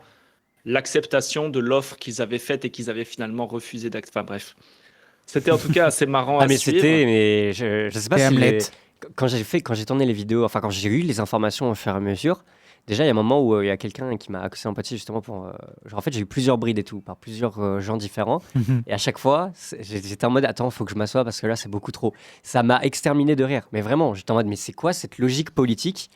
l'acceptation de l'offre qu'ils avaient faite et qu'ils avaient finalement refusé d'accepter. Enfin bref. C'était en tout cas assez marrant Ah à mais suivre. mais je sais pas Et si Hamlet. quand j'ai tourné les vidéos, enfin quand j'ai eu les informations au fur et à mesure, déjà il y a un moment où il y a quelqu'un qui m'a accusé en Poitiers justement pour genre, en fait j'ai eu plusieurs brides et tout par plusieurs gens différents et à chaque fois j'étais en mode attends, faut que je m'assoie parce que là c'est beaucoup trop. Ça m'a exterminé de rire. Mais vraiment, j'étais en mode mais c'est quoi cette logique politique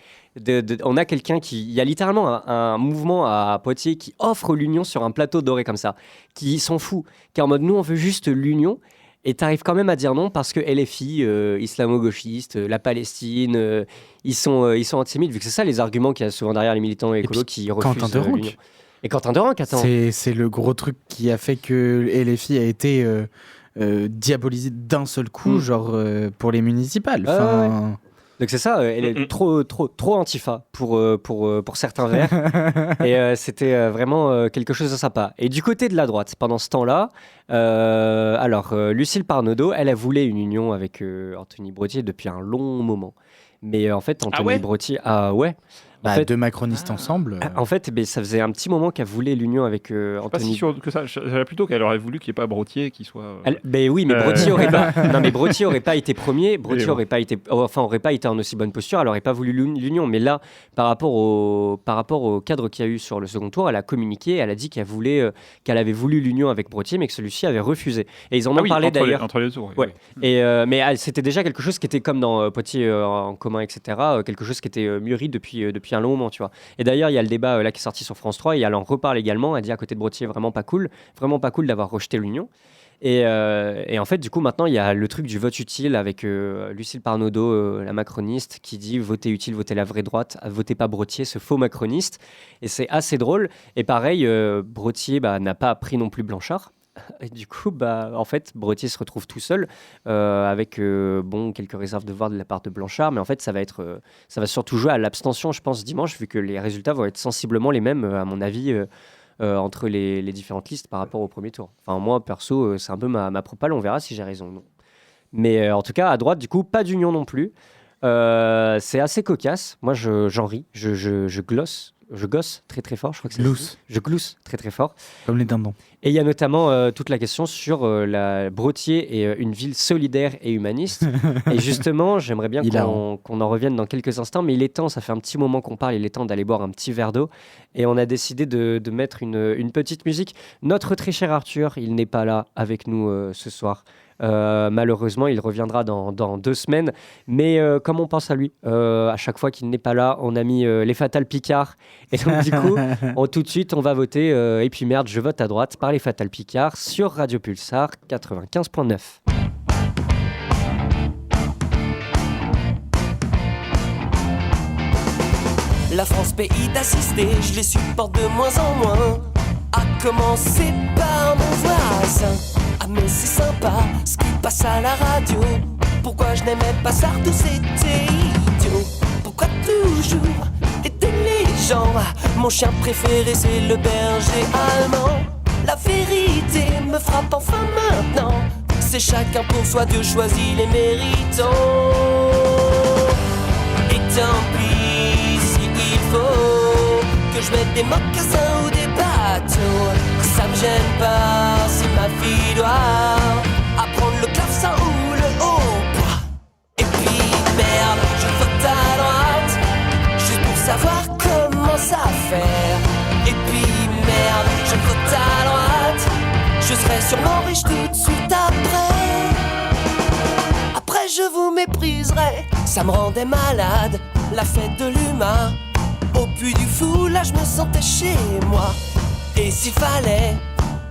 on a quelqu'un il y a littéralement un mouvement à Poitiers qui offre l'union sur un plateau doré comme ça, qui s'en fout, qui est en mode nous on veut juste l'union. Et t'arrives quand même à dire non parce que LFI, islamo-gauchiste, la Palestine, ils sont antisémites, vu que c'est ça les arguments qu'il y a souvent derrière les militants écolos puis, qui refusent Quentin Deronck. l'union. Et Quentin Deronck, attends. C'est le gros truc qui a fait que LFI a été diabolisé d'un seul coup, genre pour les municipales. Enfin, Donc c'est ça, elle est trop antifa pour certains verts. Et c'était vraiment quelque chose de sympa. Et du côté de la droite, pendant ce temps-là, Lucile Parnaudot, elle a voulu une union avec Anthony Brottier depuis un long moment. Mais en fait, Anthony Brottier... Ah ouais. En fait, deux macronistes ensemble. En fait, ça faisait un petit moment qu'elle voulait l'union avec Pas Anthony. si sûr que ça. J'avais plutôt qu'elle aurait voulu qu'il n'y ait pas Brottier qui soit. Oui, mais Brottier aurait pas. Non, mais Brottier aurait pas été premier. Brottier bon. aurait pas été en aussi bonne posture. Elle aurait pas voulu l'union. Mais là, par rapport au cadre qu'il y a eu sur le second tour, elle a communiqué. Elle a dit qu'elle avait voulu l'union avec Brottier, mais que celui-ci avait refusé. Et ils en ont parlé d'ailleurs. Entre les tours. Ouais. Et mais c'était déjà quelque chose qui était comme dans Poitiers en commun, etc. Quelque chose qui était mûri depuis un long moment, tu vois. Et d'ailleurs, il y a le débat là qui est sorti sur France 3 et elle en reparle également. Elle dit à côté de Brottier, vraiment pas cool d'avoir rejeté l'union. Et en fait, du coup, maintenant, il y a le truc du vote utile avec Lucile Parnaudot, la macroniste, qui dit votez utile, votez la vraie droite, votez pas Brottier, ce faux macroniste. Et c'est assez drôle. Et pareil, Brottier n'a pas pris non plus Blanchard. Et du coup, en fait, Brottier se retrouve tout seul avec quelques réserves de voix de la part de Blanchard, mais en fait, ça va surtout jouer à l'abstention, je pense, dimanche, vu que les résultats vont être sensiblement les mêmes, à mon avis, entre les différentes listes par rapport au premier tour. Enfin, moi, perso, c'est un peu ma propale, on verra si j'ai raison ou non. Mais en tout cas, à droite, du coup, pas d'union non plus. C'est assez cocasse. Moi, j'en ris, je glosse. Je gosse très très fort, je crois que c'est Glousse. Je glousse très très fort. Comme les dindons. Et il y a notamment toute la question sur la Brottier et une ville solidaire et humaniste. Et justement, j'aimerais bien qu'on en revienne dans quelques instants, mais il est temps, ça fait un petit moment qu'on parle, il est temps d'aller boire un petit verre d'eau. Et on a décidé de mettre une petite musique. Notre très cher Arthur, il n'est pas là avec nous ce soir. Malheureusement, il reviendra dans 2 semaines. Mais comme on pense à lui, à chaque fois qu'il n'est pas là, on a mis les Fatales Picard. Et donc, du coup, tout de suite, on va voter. Et puis merde, je vote à droite par les Fatales Picard sur Radio Pulsar 95.9. La France, pays d'assister, je les supporte de moins en moins. À commencer par mon voisin. Ah mais c'est sympa ce qui passe à la radio. Pourquoi je n'aimais pas ça, tout c'était idiot. Pourquoi toujours aider les gens? Mon chien préféré c'est le berger allemand. La vérité me frappe enfin maintenant. C'est chacun pour soi, Dieu choisit les méritants. Et tant pis si il faut que je mette des mocassins ou des bateaux. Ça me gêne pas si ma fille doit apprendre le clavecin ou le hautbois. Et puis merde, je vote à droite juste pour savoir comment ça faire. Et puis merde, je vote à droite, je serai sûrement riche tout de suite après. Après je vous mépriserai, ça me rendait malade, la fête de l'humain. Au puits du fou, là je me sentais chez moi. Et s'il fallait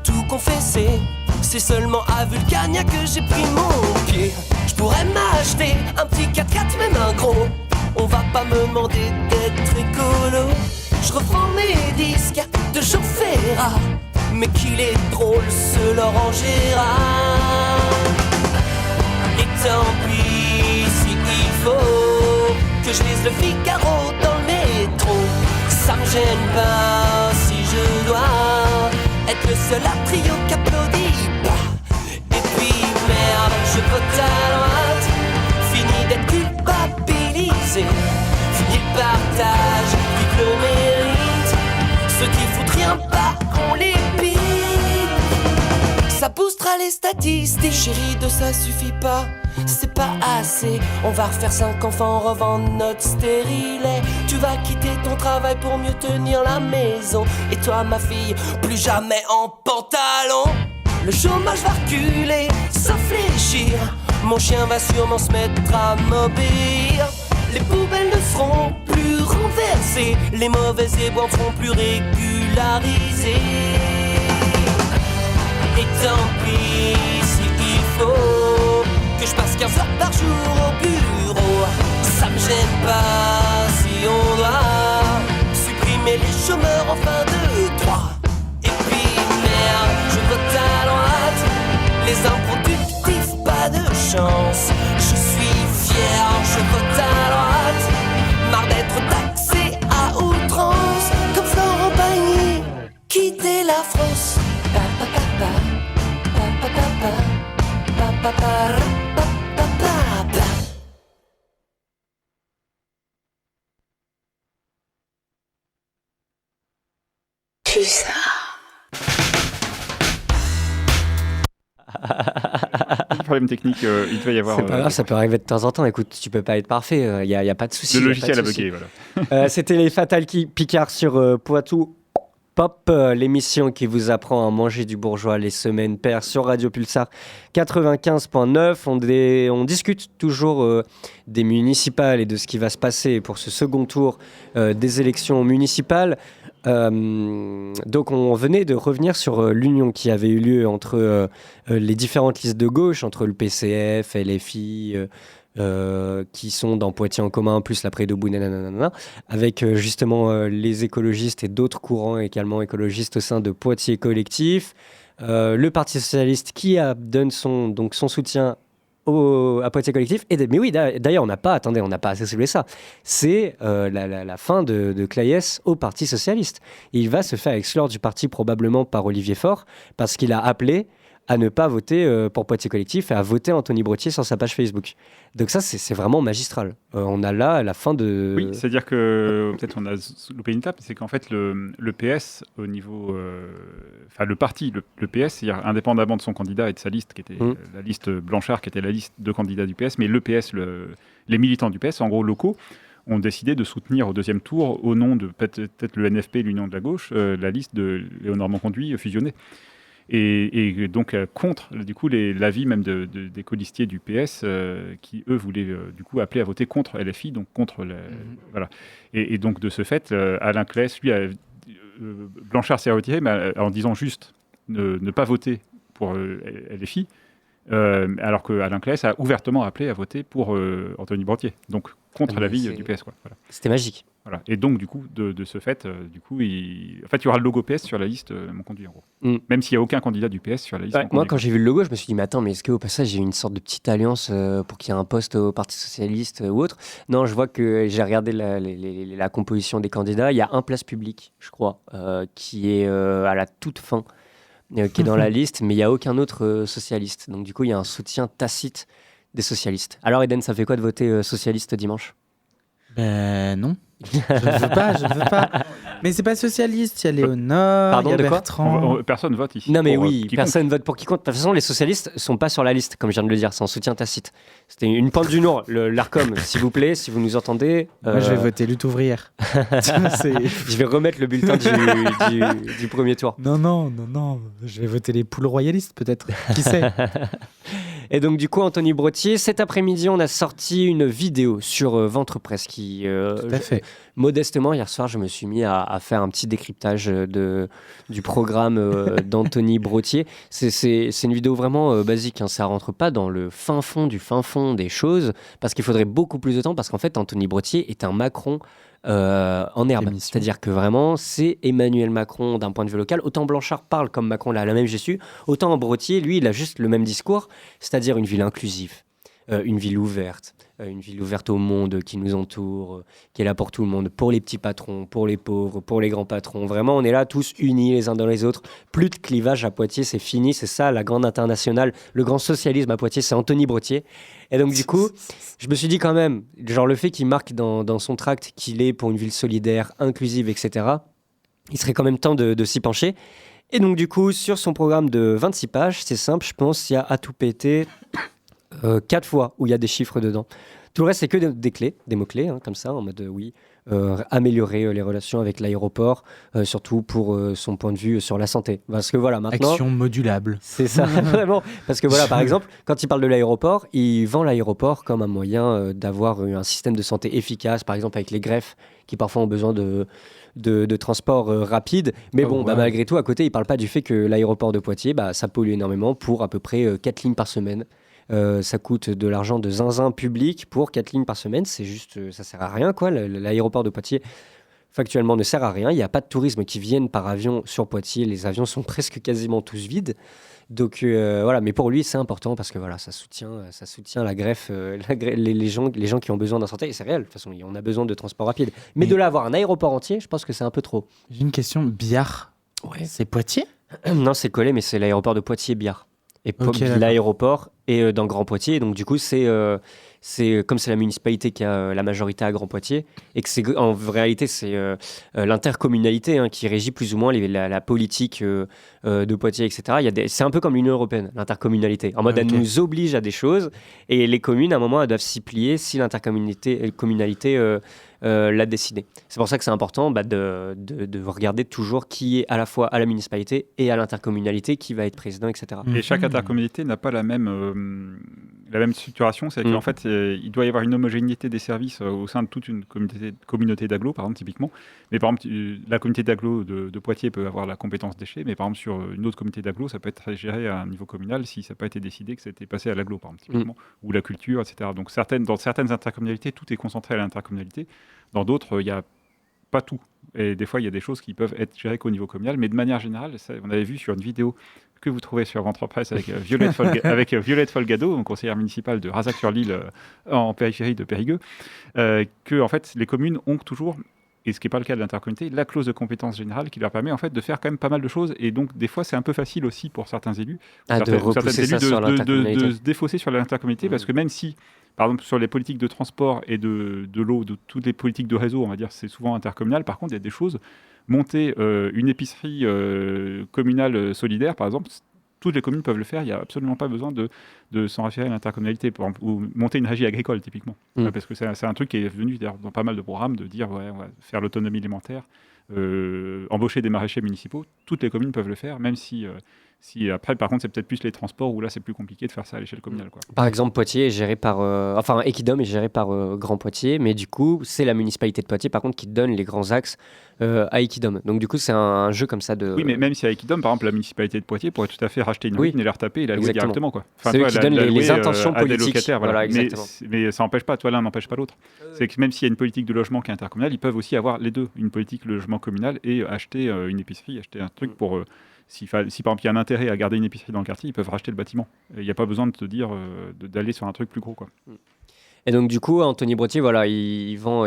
tout confesser, c'est seulement à Vulcania que j'ai pris mon pied. Je pourrais m'acheter un petit 4x4, même un gros. On va pas me demander d'être écolo. Je reprends mes disques de Jean Ferrat, mais qu'il est drôle ce Laurent Gérard. Et tant pis si il faut que je lise le Figaro dans le métro. Ça me gêne pas si je dois être le seul à trio qui applaudit pas. Et puis merde, je vote à droite, fini d'être culpabilisé. Fini le partage, vive le mérite. Ceux qui foutent rien pas, on les pique. Ça boostera les statistiques. Chérie, de ça suffit pas, c'est pas assez. On va refaire 5 enfants, revendre notre stérilet. Tu vas quitter ton travail pour mieux tenir la maison. Et toi ma fille, plus jamais en pantalon. Le chômage va reculer, sans fléchir. Mon chien va sûrement se mettre à m'obéir. Les poubelles ne seront plus renversées, les mauvais éboueurs ne seront plus régularisés. Et tant pis si il faut que je passe 15 heures par jour au bureau. Ça me gêne pas si on doit supprimer les chômeurs en fin de droit. Et puis merde, je vote à droite, les improductifs pas de chance. Je suis fier, je vote à droite, marre d'être taxé à outrance. Comme Florent Pagny, quitter la France. Pa, pa, pa, pa, pa, pa, pa, pa, pa, pa, pa, pa, pa, pa. Tout ça. Problème technique, il devait y avoir. C'est pas grave, ça peut arriver de temps en temps. Écoute, tu peux pas être parfait, il y a pas de souci. Le logiciel a bugué, voilà. C'était les Fatal Picards sur Poitou Pop, l'émission qui vous apprend à manger du bourgeois les semaines paires sur Radio Pulsar 95.9. On discute toujours des municipales et de ce qui va se passer pour ce second tour des élections municipales. Donc on venait de revenir sur l'union qui avait eu lieu entre les différentes listes de gauche, entre le PCF, LFI, qui sont dans Poitiers en commun, plus la Pré Debout, avec justement les écologistes et d'autres courants également écologistes au sein de Poitiers Collectif. Le Parti Socialiste qui donne son soutien à Poitiers Collectif. Mais oui, d'ailleurs, on n'a pas assez soulevé ça. C'est la fin de Claes au Parti Socialiste. Il va se faire exclure du parti probablement par Olivier Faure parce qu'il a appelé à ne pas voter pour Poitiers Collectif et à voter Anthony Brottier sur sa page Facebook. Donc ça, c'est vraiment magistral. On a là la fin de... Oui, c'est-à-dire que peut-être on a loupé une étape, c'est qu'en fait le PS au niveau... Enfin le parti, le PS, c'est-à-dire indépendamment de son candidat et de sa liste, qui était la liste Blanchard, qui était la liste de candidats du PS, mais le PS, les militants du PS, en gros locaux, ont décidé de soutenir au deuxième tour, au nom de peut-être le NFP, l'Union de la Gauche, la liste de Léonard Monconduit fusionnée. Et donc contre du coup l'avis même des colistiers du PS qui eux voulaient du coup appeler à voter contre LFI, donc contre voilà. Et donc de ce fait Alain Claes lui Blanchard s'est retiré mais en disant juste ne pas voter pour LFI, alors que Alain Claes a ouvertement appelé à voter pour Anthony Brottier, donc contre l'avis du PS, quoi. Voilà. C'était magique. Voilà. Et donc, du coup, de ce fait, il y aura le logo PS sur la liste Monconduit, en gros. Même s'il n'y a aucun candidat du PS sur la liste. Moi, quand j'ai vu le logo, je me suis dit, mais attends, mais est-ce qu'au passage, j'ai une sorte de petite alliance pour qu'il y ait un poste au Parti Socialiste ou autre? Non, je vois que j'ai regardé la composition des candidats. Il y a un place publique, je crois, qui est à la toute fin, qui est dans la liste, mais il n'y a aucun autre socialiste. Donc, du coup, il y a un soutien tacite des socialistes. Alors, Eden, ça fait quoi de voter socialiste dimanche? Ben non. Je ne veux pas. Mais c'est pas socialiste, il y a Léonard, Pardon, il y a de quoi Bertrand. Personne vote ici. Non mais pour, oui, quiconque. personne vote pour quiconque. De toute façon, les socialistes sont pas sur la liste, comme je viens de le dire, c'est en soutien tacite. C'était une pente du Nord, l'Arcom, s'il vous plaît, si vous nous entendez. Moi, je vais voter lutte ouvrière. Je vais remettre le bulletin du premier tour. Non, je vais voter les poules royalistes, peut-être. Qui sait? Et donc du coup, Anthony Brottier, cet après-midi, on a sorti une vidéo sur Ventre Presse qui, Tout à fait. modestement, hier soir, je me suis mis à faire un petit décryptage du programme d'Anthony Brottier. C'est une vidéo vraiment basique, hein. Ça rentre pas dans le fin fond des choses, parce qu'il faudrait beaucoup plus de temps, parce qu'en fait, Anthony Brottier est un Macron en herbe. Émission. C'est-à-dire que vraiment, c'est Emmanuel Macron d'un point de vue local. Autant Blanchard parle comme Macron l'a la même gestu, autant Brottier, lui, il a juste le même discours, c'est-à-dire une ville inclusive, une ville ouverte au monde qui nous entoure, qui est là pour tout le monde, pour les petits patrons, pour les pauvres, pour les grands patrons. Vraiment, on est là tous unis les uns dans les autres. Plus de clivage à Poitiers, c'est fini. C'est ça, la grande internationale, le grand socialisme à Poitiers, c'est Anthony Brottier. Et donc, du coup, je me suis dit quand même, genre le fait qu'il marque dans son tract qu'il est pour une ville solidaire, inclusive, etc., il serait quand même temps de s'y pencher. Et donc, du coup, sur son programme de 26 pages, c'est simple, je pense, il y a à tout péter 4 fois où il y a des chiffres dedans. Tout le reste, c'est que des clés, des mots-clés, hein, comme ça, en mode améliorer les relations avec l'aéroport, surtout pour son point de vue sur la santé. Parce que voilà, maintenant... Action modulable. C'est ça, vraiment. Parce que voilà, par exemple, quand il parle de l'aéroport, il vend l'aéroport comme un moyen d'avoir un système de santé efficace, par exemple avec les greffes qui parfois ont besoin de transport rapide. Mais bon, ouais. malgré tout, à côté, il ne parle pas du fait que l'aéroport de Poitiers, ça pollue énormément pour à peu près 4 lignes par semaine. Ça coûte de l'argent de zinzin public pour 4 lignes par semaine. C'est juste, ça sert à rien, quoi. L'aéroport de Poitiers, factuellement, ne sert à rien. Il n'y a pas de tourisme qui viennent par avion sur Poitiers. Les avions sont presque quasiment tous vides. Donc voilà, mais pour lui, c'est important parce que voilà, ça soutient la greffe, les gens qui ont besoin d'un santé. Et c'est réel, de toute façon, on a besoin de transport rapide. Mais de là avoir un aéroport entier, je pense que c'est un peu trop. J'ai une question. Biard, c'est Poitiers? Non, c'est collé, mais c'est l'aéroport de Poitiers-Biard. Et Ok, l'aéroport est dans Grand Poitiers. Donc du coup, c'est comme c'est la municipalité qui a la majorité à Grand Poitiers et que en réalité c'est l'intercommunalité qui régit plus ou moins la politique de Poitiers, etc. C'est un peu comme l'Union européenne, l'intercommunalité. En mode, elle nous oblige à des choses et les communes, à un moment, elles doivent s'y plier si l'intercommunalité l'a décidé. C'est pour ça que c'est important de regarder toujours qui est à la fois à la municipalité et à l'intercommunalité, qui va être président, etc. Et chaque intercommunalité n'a pas la même structuration, c'est qu'en fait, il doit y avoir une homogénéité des services au sein de toute une communauté d'agglo, par exemple, typiquement. Mais par exemple, la communauté d'agglo de Poitiers peut avoir la compétence déchets, mais par exemple, sur une autre communauté d'agglo, ça peut être géré à un niveau communal si ça n'a pas été décidé que c'était passé à l'agglo, par exemple, typiquement, ou la culture, etc. Donc, dans certaines intercommunalités, tout est concentré à l'intercommunalité. Dans d'autres, il n'y a pas tout. Et des fois, il y a des choses qui peuvent être gérées qu'au niveau communal. Mais de manière générale, on avait vu sur une vidéo que vous trouvez sur Ventre Presse avec Violette Folgado, conseillère municipale de Razac-sur-Lille en périphérie de Périgueux, que en fait, les communes ont toujours, et ce qui n'est pas le cas de l'intercommunauté, la clause de compétence générale qui leur permet en fait de faire quand même pas mal de choses. Et donc, des fois, c'est un peu facile aussi pour certains élus, de se défausser sur l'intercommunauté, parce que même si, par exemple, sur les politiques de transport et de l'eau, de toutes les politiques de réseau, on va dire, c'est souvent intercommunal. Par contre, il y a des choses, monter une épicerie communale solidaire, par exemple, toutes les communes peuvent le faire. Il n'y a absolument pas besoin de s'en référer à l'intercommunalité, par exemple, ou monter une régie agricole, typiquement. Parce que c'est un truc qui est venu dans pas mal de programmes, de dire, on va faire l'autonomie alimentaire, embaucher des maraîchers municipaux. Toutes les communes peuvent le faire, même si après, par contre, c'est peut-être plus les transports où là, c'est plus compliqué de faire ça à l'échelle communale, quoi. Par exemple, Poitiers est géré par... Equidom est géré par Grand Poitiers, mais du coup, c'est la municipalité de Poitiers, par contre, qui donne les grands axes à Equidom. Donc, du coup, c'est un jeu comme ça de... Oui, mais même si à Equidom, par exemple, la municipalité de Poitiers pourrait tout à fait racheter une usine et la retaper et la louer directement, quoi. Enfin, c'est eux qui donnent les intentions politiques. Des locataires, voilà. Exactement. Mais ça n'empêche pas, l'un n'empêche pas l'autre. C'est que même s'il y a une politique de logement qui est intercommunale, ils peuvent aussi avoir les deux, une politique de logement communal et acheter une épicerie, acheter un truc pour... Si par exemple il y a un intérêt à garder une épicerie dans le quartier, ils peuvent racheter le bâtiment. Il n'y a pas besoin de te dire d'aller sur un truc plus gros, quoi. Et donc du coup, Anthony Brottier, voilà, il vend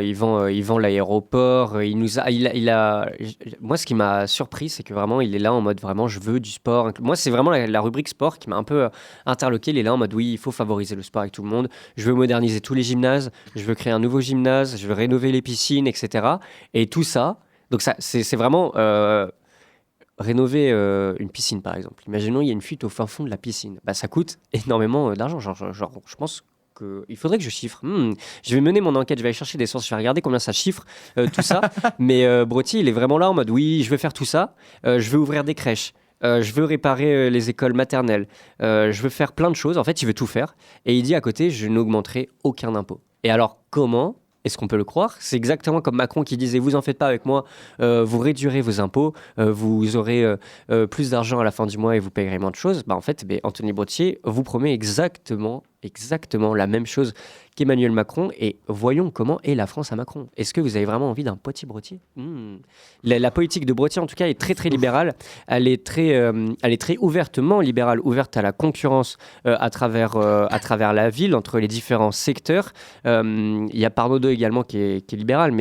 l'aéroport. Moi, ce qui m'a surpris, c'est que vraiment, il est là en mode vraiment, je veux du sport. Moi, c'est vraiment la rubrique sport qui m'a un peu interloqué. Il est là en mode, oui, il faut favoriser le sport avec tout le monde. Je veux moderniser tous les gymnases. Je veux créer un nouveau gymnase. Je veux rénover les piscines, etc. Et tout ça Donc ça, c'est vraiment rénover une piscine, par exemple. Imaginons, il y a une fuite au fin fond de la piscine. Bah, ça coûte énormément d'argent. Genre, je pense qu'il faudrait que je chiffre. Je vais mener mon enquête, je vais aller chercher des sources, je vais regarder combien ça chiffre, tout ça. Mais Brotier, il est vraiment là en mode, oui, je vais faire tout ça. Je vais ouvrir des crèches. Je veux réparer les écoles maternelles. Je veux faire plein de choses. En fait, il veut tout faire. Et il dit à côté, je n'augmenterai aucun impôt. Et alors, comment est-ce qu'on peut le croire? C'est exactement comme Macron qui disait, vous en faites pas avec moi, vous réduirez vos impôts, vous aurez plus d'argent à la fin du mois et vous payerez moins de choses. Bah, en fait, Anthony Brotier vous promet exactement la même chose qu'Emmanuel Macron. Et voyons comment est la France à Macron. Est-ce que vous avez vraiment envie d'un Potier-Brotier? La politique de Brotier, en tout cas, est très, très libérale. Elle est très ouvertement libérale, ouverte à la concurrence à travers la ville, entre les différents secteurs. Il y a Parnodot également qui est libéral,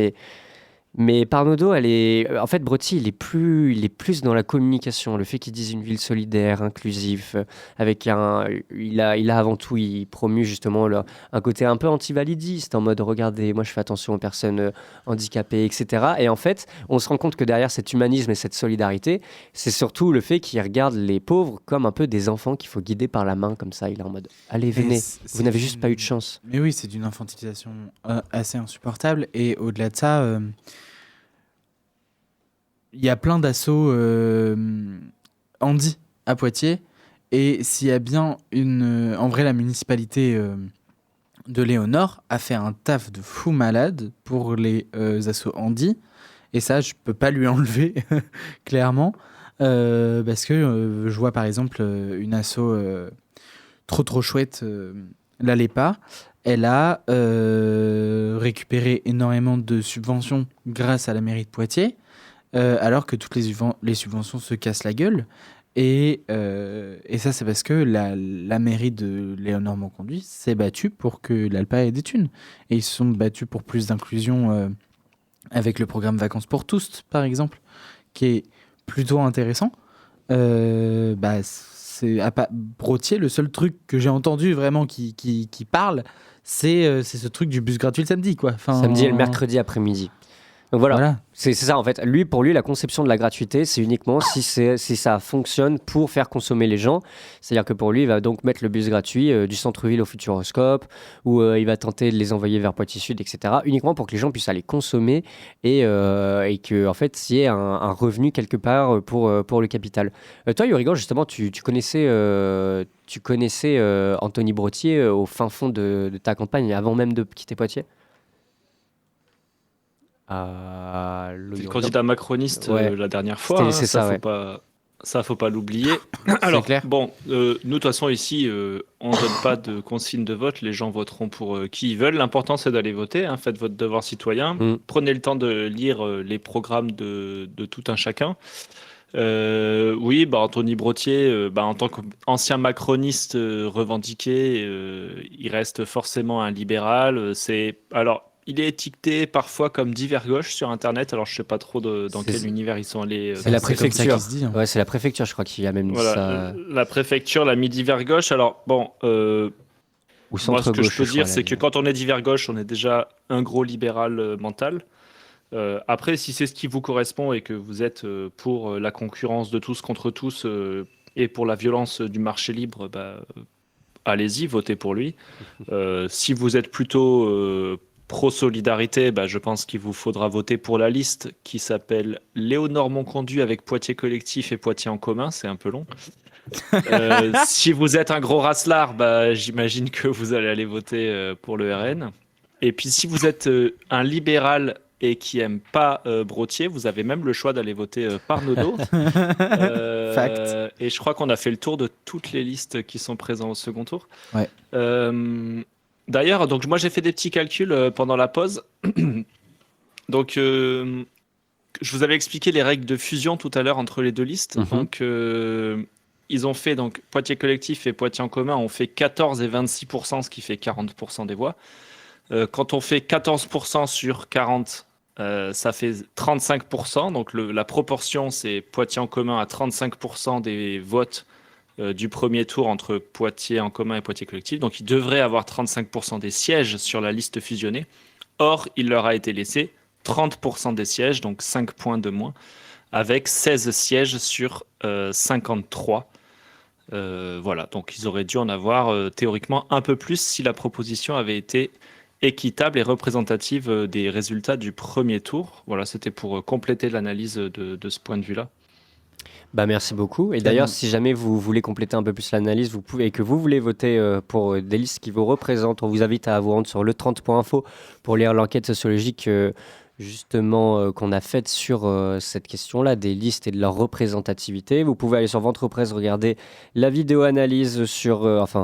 mais Parnodot, en fait, Brotier, il est plus dans la communication. Le fait qu'il dise une ville solidaire, inclusive, il a avant tout, il promue justement un côté un peu anti-validiste, en mode, regardez, moi je fais attention aux personnes handicapées, etc. Et en fait, on se rend compte que derrière cet humanisme et cette solidarité, c'est surtout le fait qu'il regarde les pauvres comme un peu des enfants qu'il faut guider par la main, comme ça. Il est en mode, allez, venez, vous n'avez juste pas eu de chance. Mais oui, c'est d'une infantilisation assez insupportable. Et au-delà de ça... il y a plein d'assauts handi à Poitiers, et s'il y a bien en vrai, la municipalité de Léonore a fait un taf de fou malade pour les assauts handi, et ça je peux pas lui enlever clairement, parce que je vois par exemple une asso trop chouette, la Lépa. Elle a récupéré énormément de subventions grâce à la mairie de Poitiers, alors que toutes les subventions se cassent la gueule. Et ça, c'est parce que la mairie de Léonore Monconduit s'est battue pour que l'ALPA ait des thunes. Et ils se sont battus pour plus d'inclusion avec le programme Vacances pour tous, par exemple, qui est plutôt intéressant. C'est à Brotier, le seul truc que j'ai entendu vraiment qui parle, c'est ce truc du bus gratuit le samedi, quoi. Samedi et le mercredi après-midi. Donc voilà. C'est ça en fait. Pour lui, la conception de la gratuité, c'est uniquement si ça fonctionne pour faire consommer les gens. C'est-à-dire que pour lui, il va donc mettre le bus gratuit du centre-ville au Futuroscope, ou il va tenter de les envoyer vers Poitiers Sud, etc. Uniquement pour que les gens puissent aller consommer et que en fait, s'il y ait un revenu quelque part pour le capital. Toi, Yorigan, justement, tu connaissais Anthony Brotier au fin fond de ta campagne avant même de quitter Poitiers? C'est le candidat macroniste la dernière fois. C'est ça, faut pas l'oublier. Alors, clair. Bon, nous, de toute façon, ici, on ne donne pas de consigne de vote. Les gens voteront pour qui ils veulent. L'important, c'est d'aller voter. Faites votre devoir citoyen. Prenez le temps de lire les programmes de tout un chacun. Oui, Anthony Brotier, en tant qu'ancien macroniste revendiqué, il reste forcément un libéral. Il est étiqueté parfois comme divers gauche sur Internet. Alors, je sais pas trop dans quel univers ils sont allés. C'est la préfecture. Se dit, hein. Ouais, c'est la préfecture, je crois, qui a même dit ça. La préfecture l'a mis divers gauche. Alors, bon, ou centre moi, ce que gauche, je peux dire, c'est que quand on est divers gauche, on est déjà un gros libéral mental. Après, si c'est ce qui vous correspond et que vous êtes pour la concurrence de tous contre tous et pour la violence du marché libre, allez-y, votez pour lui. Si vous êtes plutôt pro-solidarité, je pense qu'il vous faudra voter pour la liste qui s'appelle Léonore Monconduit avec Poitiers Collectif et Poitiers en commun. C'est un peu long. Si vous êtes un gros racelard, j'imagine que vous allez aller voter pour le RN. Et puis si vous êtes un libéral et qui aime pas Brotier, vous avez même le choix d'aller voter Parnodot. Fact. Et je crois qu'on a fait le tour de toutes les listes qui sont présentes au second tour. Ouais. D'ailleurs, donc moi j'ai fait des petits calculs pendant la pause. Donc je vous avais expliqué les règles de fusion tout à l'heure entre les deux listes. Donc ils ont fait donc Poitiers Collectif et Poitiers en commun ont fait 14 et 26%, ce qui fait 40% des voix. Quand on fait 14% sur 40, ça fait 35%. Donc la proportion, c'est Poitiers en commun à 35% des votes du premier tour entre Poitiers en commun et Poitiers collectif. Donc, ils devraient avoir 35% des sièges sur la liste fusionnée. Or, il leur a été laissé 30% des sièges, donc 5 points de moins, avec 16 sièges sur 53. Voilà, donc ils auraient dû en avoir théoriquement un peu plus si la proposition avait été équitable et représentative des résultats du premier tour. Voilà, c'était pour compléter l'analyse de ce point de vue-là. Merci beaucoup. Et d'ailleurs, si jamais vous voulez compléter un peu plus l'analyse, vous pouvez, et que vous voulez voter pour des listes qui vous représentent, on vous invite à vous rendre sur le30.info pour lire l'enquête sociologique qu'on a faite sur cette question-là, des listes et de leur représentativité. Vous pouvez aller sur Ventre Presse, regarder la vidéo-analyse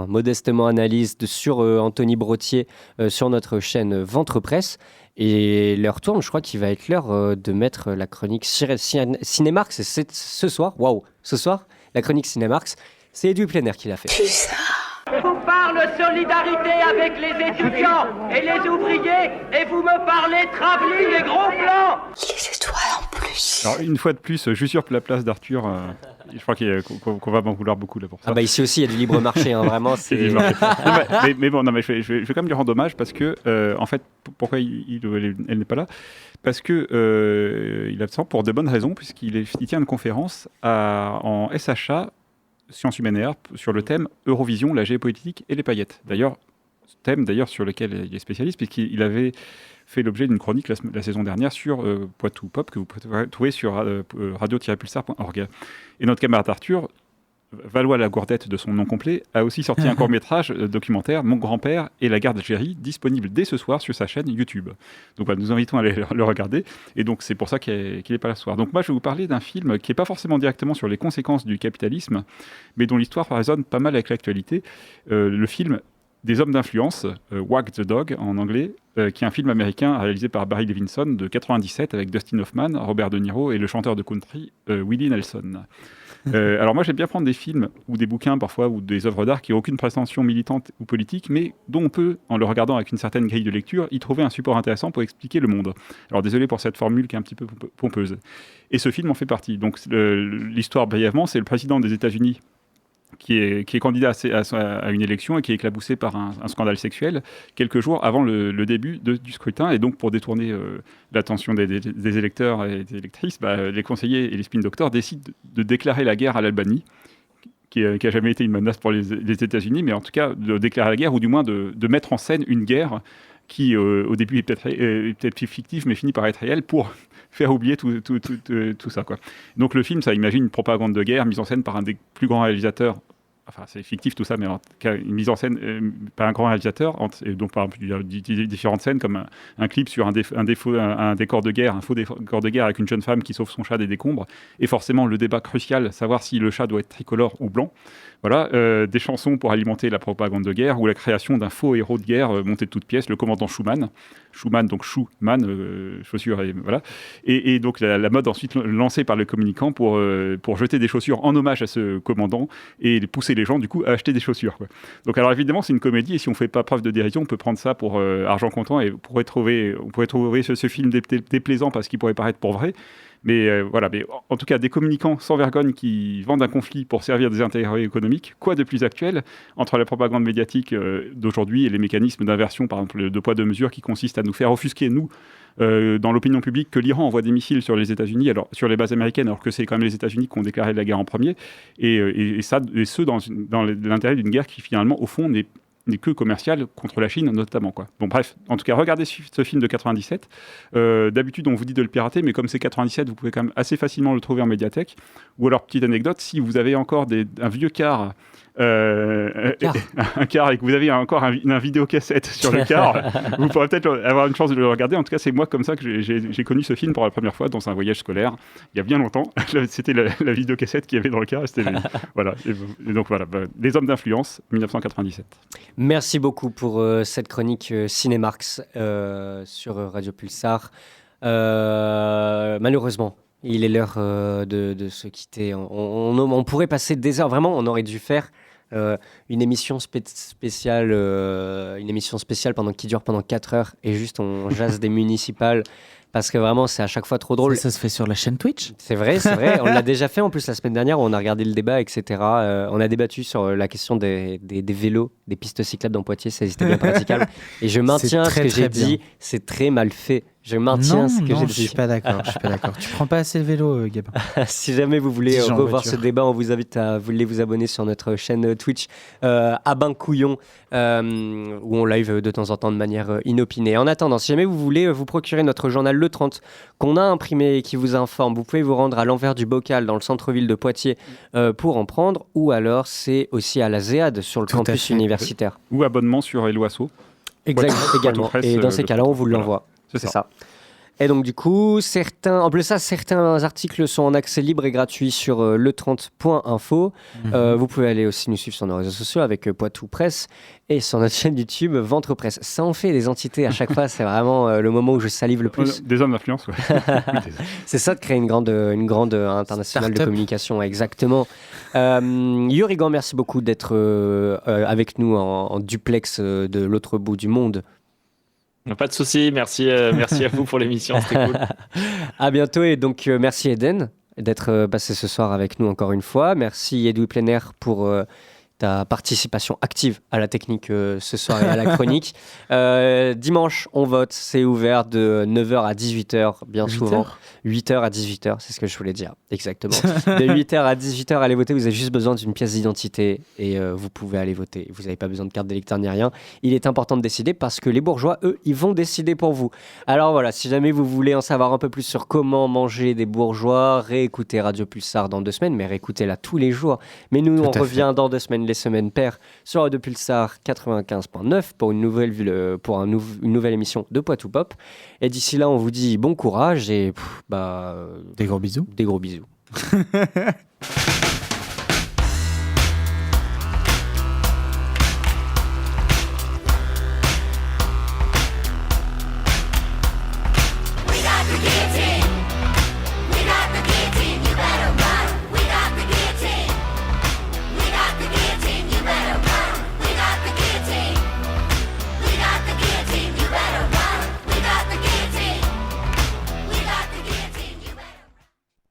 modestement analyse sur Anthony Brottier sur notre chaîne Ventre Presse. Et l'heure tourne, je crois qu'il va être l'heure de mettre la chronique Cinémarx. Et c'est ce soir, la chronique Cinémarx, c'est Edoui Plenner qui l'a fait. Je vous parle solidarité avec les étudiants et les ouvriers, et vous me parlez travelling et gros plans. Les étoiles en plus. Alors, une fois de plus, j'usurpe la place d'Arthur. Je crois qu'on va m'en vouloir beaucoup là pour ça. Ici aussi, il y a du libre marché, vraiment. C'est du marché. Je vais quand même lui rendre hommage parce que, en fait, pourquoi elle n'est pas là? Parce que il est absent pour de bonnes raisons, puisqu'il tient une conférence en SHA, Sciences Humaines et Arts, sur le thème Eurovision, la géopolitique et les paillettes. Thème sur lequel il est spécialiste, puisqu'il avait fait l'objet d'une chronique la saison dernière sur Poitou Pop, que vous pouvez trouver sur radio-pulsar.org. Et notre camarade Arthur, Valois Lagourdette de son nom complet, a aussi sorti un court-métrage documentaire, Mon grand-père et la guerre d'Algérie, disponible dès ce soir sur sa chaîne YouTube. Donc nous invitons à aller le regarder, et donc c'est pour ça qu'il n'est pas là ce soir. Donc moi je vais vous parler d'un film qui n'est pas forcément directement sur les conséquences du capitalisme, mais dont l'histoire résonne pas mal avec l'actualité. Le film Des hommes d'influence, Wag the Dog en anglais, qui est un film américain réalisé par Barry Levinson de 97 avec Dustin Hoffman, Robert De Niro et le chanteur de country Willie Nelson. Alors moi j'aime bien prendre des films ou des bouquins parfois ou des œuvres d'art qui n'ont aucune prétention militante ou politique, mais dont on peut, en le regardant avec une certaine grille de lecture, y trouver un support intéressant pour expliquer le monde. Alors désolé pour cette formule qui est un petit peu pompeuse. Et ce film en fait partie. Donc l'histoire brièvement, c'est le président des États-Unis qui est candidat à une élection et qui est éclaboussé par un scandale sexuel quelques jours avant le début du scrutin. Et donc, pour détourner l'attention des électeurs et des électrices, les conseillers et les spin doctors décident de déclarer la guerre à l'Albanie, qui a jamais été une menace pour les États-Unis, mais en tout cas de déclarer la guerre, ou du moins de mettre en scène une guerre qui, au début, est peut-être fictive, mais finit par être réelle pour faire oublier tout ça, quoi. Donc le film, ça imagine une propagande de guerre mise en scène par un des plus grands réalisateurs. Enfin, c'est fictif tout ça, mais en tout cas, une mise en scène par un grand réalisateur. Et donc, par exemple, il y a différentes scènes, comme un clip sur un décor de guerre, un faux décor de guerre avec une jeune femme qui sauve son chat des décombres. Et forcément, le débat crucial, savoir si le chat doit être tricolore ou blanc. Voilà, des chansons pour alimenter la propagande de guerre, ou la création d'un faux héros de guerre monté de toutes pièces, le commandant Schumann, donc Schumann, chaussures, et voilà. Et donc la mode ensuite lancée par le communicant pour jeter des chaussures en hommage à ce commandant et pousser les gens du coup à acheter des chaussures, quoi. Donc alors évidemment c'est une comédie, et si on fait pas preuve de dérision, on peut prendre ça pour argent comptant, et on pourrait trouver ce film déplaisant parce qu'il pourrait paraître pour vrai. Mais voilà, mais en tout cas, des communicants sans vergogne qui vendent un conflit pour servir des intérêts économiques, quoi de plus actuel entre la propagande médiatique d'aujourd'hui et les mécanismes d'inversion, par exemple, de poids de mesure, qui consistent à nous faire offusquer, nous, dans l'opinion publique, que l'Iran envoie des missiles sur les États-Unis, alors sur les bases américaines, alors que c'est quand même les États-Unis qui ont déclaré la guerre en premier, et ce dans l'intérêt d'une guerre qui finalement, au fond, n'est que commercial contre la Chine notamment, quoi. Bon bref, en tout cas regardez ce film de 97. D'habitude on vous dit de le pirater, mais comme c'est 97, vous pouvez quand même assez facilement le trouver en médiathèque. Ou alors, petite anecdote, si vous avez encore un vieux car, un car, et que vous avez encore un vidéocassette sur le car, vous pourrez peut-être avoir une chance de le regarder. En tout cas, c'est moi comme ça que j'ai connu ce film pour la première fois dans un voyage scolaire il y a bien longtemps. C'était la vidéocassette qu'il y avait dans le car, voilà. Et donc voilà, Les hommes d'influence, 1997. Merci beaucoup pour cette chronique Cinémarx sur Radio Pulsar. Malheureusement, il est l'heure de se quitter. On pourrait passer des heures, vraiment, on aurait dû faire une émission spéciale qui dure pendant 4 heures, et juste on jase des municipales. Parce que vraiment, c'est à chaque fois trop drôle. Ça se fait sur la chaîne Twitch. C'est vrai. On l'a déjà fait en plus la semaine dernière, où on a regardé le débat, etc. On a débattu sur la question des vélos, des pistes cyclables dans Poitiers, si c'était bien praticable. Et je maintiens ce que j'ai dit, c'est très mal fait. Je maintiens ce que j'ai je dit. suis pas d'accord. Tu prends pas assez le vélo, Gabin. Si jamais vous voulez Si j'ai en revoir voiture. ce débat, on vous invite à vous abonner sur notre chaîne Twitch à Couillon, où on live de temps en temps de manière inopinée. En attendant, si jamais vous voulez vous procurer notre journal Le 30 qu'on a imprimé et qui vous informe, vous pouvez vous rendre à l'envers du bocal dans le centre-ville de Poitiers pour en prendre, ou alors c'est aussi à la ZEAD sur le Tout à campus fait. universitaire. Ou abonnement sur Hello Asso. Exact, Poitou également. Presse, Et dans ces le cas-là, on 30, vous voilà. l'envoie. C'est ça. Et donc du coup, certains articles sont en accès libre et gratuit sur le30.info. Vous pouvez aller aussi nous suivre sur nos réseaux sociaux avec Poitou Presse et sur notre chaîne YouTube Ventre Presse. Ça en fait des entités à chaque fois, c'est vraiment le moment où je salive le plus. Des hommes d'influence, ouais. C'est ça de créer une grande internationale de Start-up. communication, exactement. Yurigan, merci beaucoup d'être avec nous en duplex de l'autre bout du monde. Pas de souci, merci à vous pour l'émission, c'était cool. À bientôt et donc merci Eden d'être passé ce soir avec nous encore une fois. Merci Edoui Pleiner pour ta participation active à la technique ce soir et à la chronique. Dimanche, on vote, c'est ouvert de 9h à 18h, bien 8 souvent. heures 8h à 18h, c'est ce que je voulais dire, exactement. De 8h à 18h, allez voter, vous avez juste besoin d'une pièce d'identité et vous pouvez aller voter. Vous n'avez pas besoin de carte d'électeur ni rien. Il est important de décider parce que les bourgeois, eux, ils vont décider pour vous. Alors voilà, si jamais vous voulez en savoir un peu plus sur comment manger des bourgeois, réécoutez Radio Pulsar dans 2 semaines, mais réécoutez-la tous les jours. Mais nous, Tout on à fait. revient dans 2 semaines, les semaines paires, sur Radio Pulsar 95.9 pour une nouvelle émission de Poitou Pop. Et d'ici là, on vous dit bon courage et Des gros bisous. des gros bisous.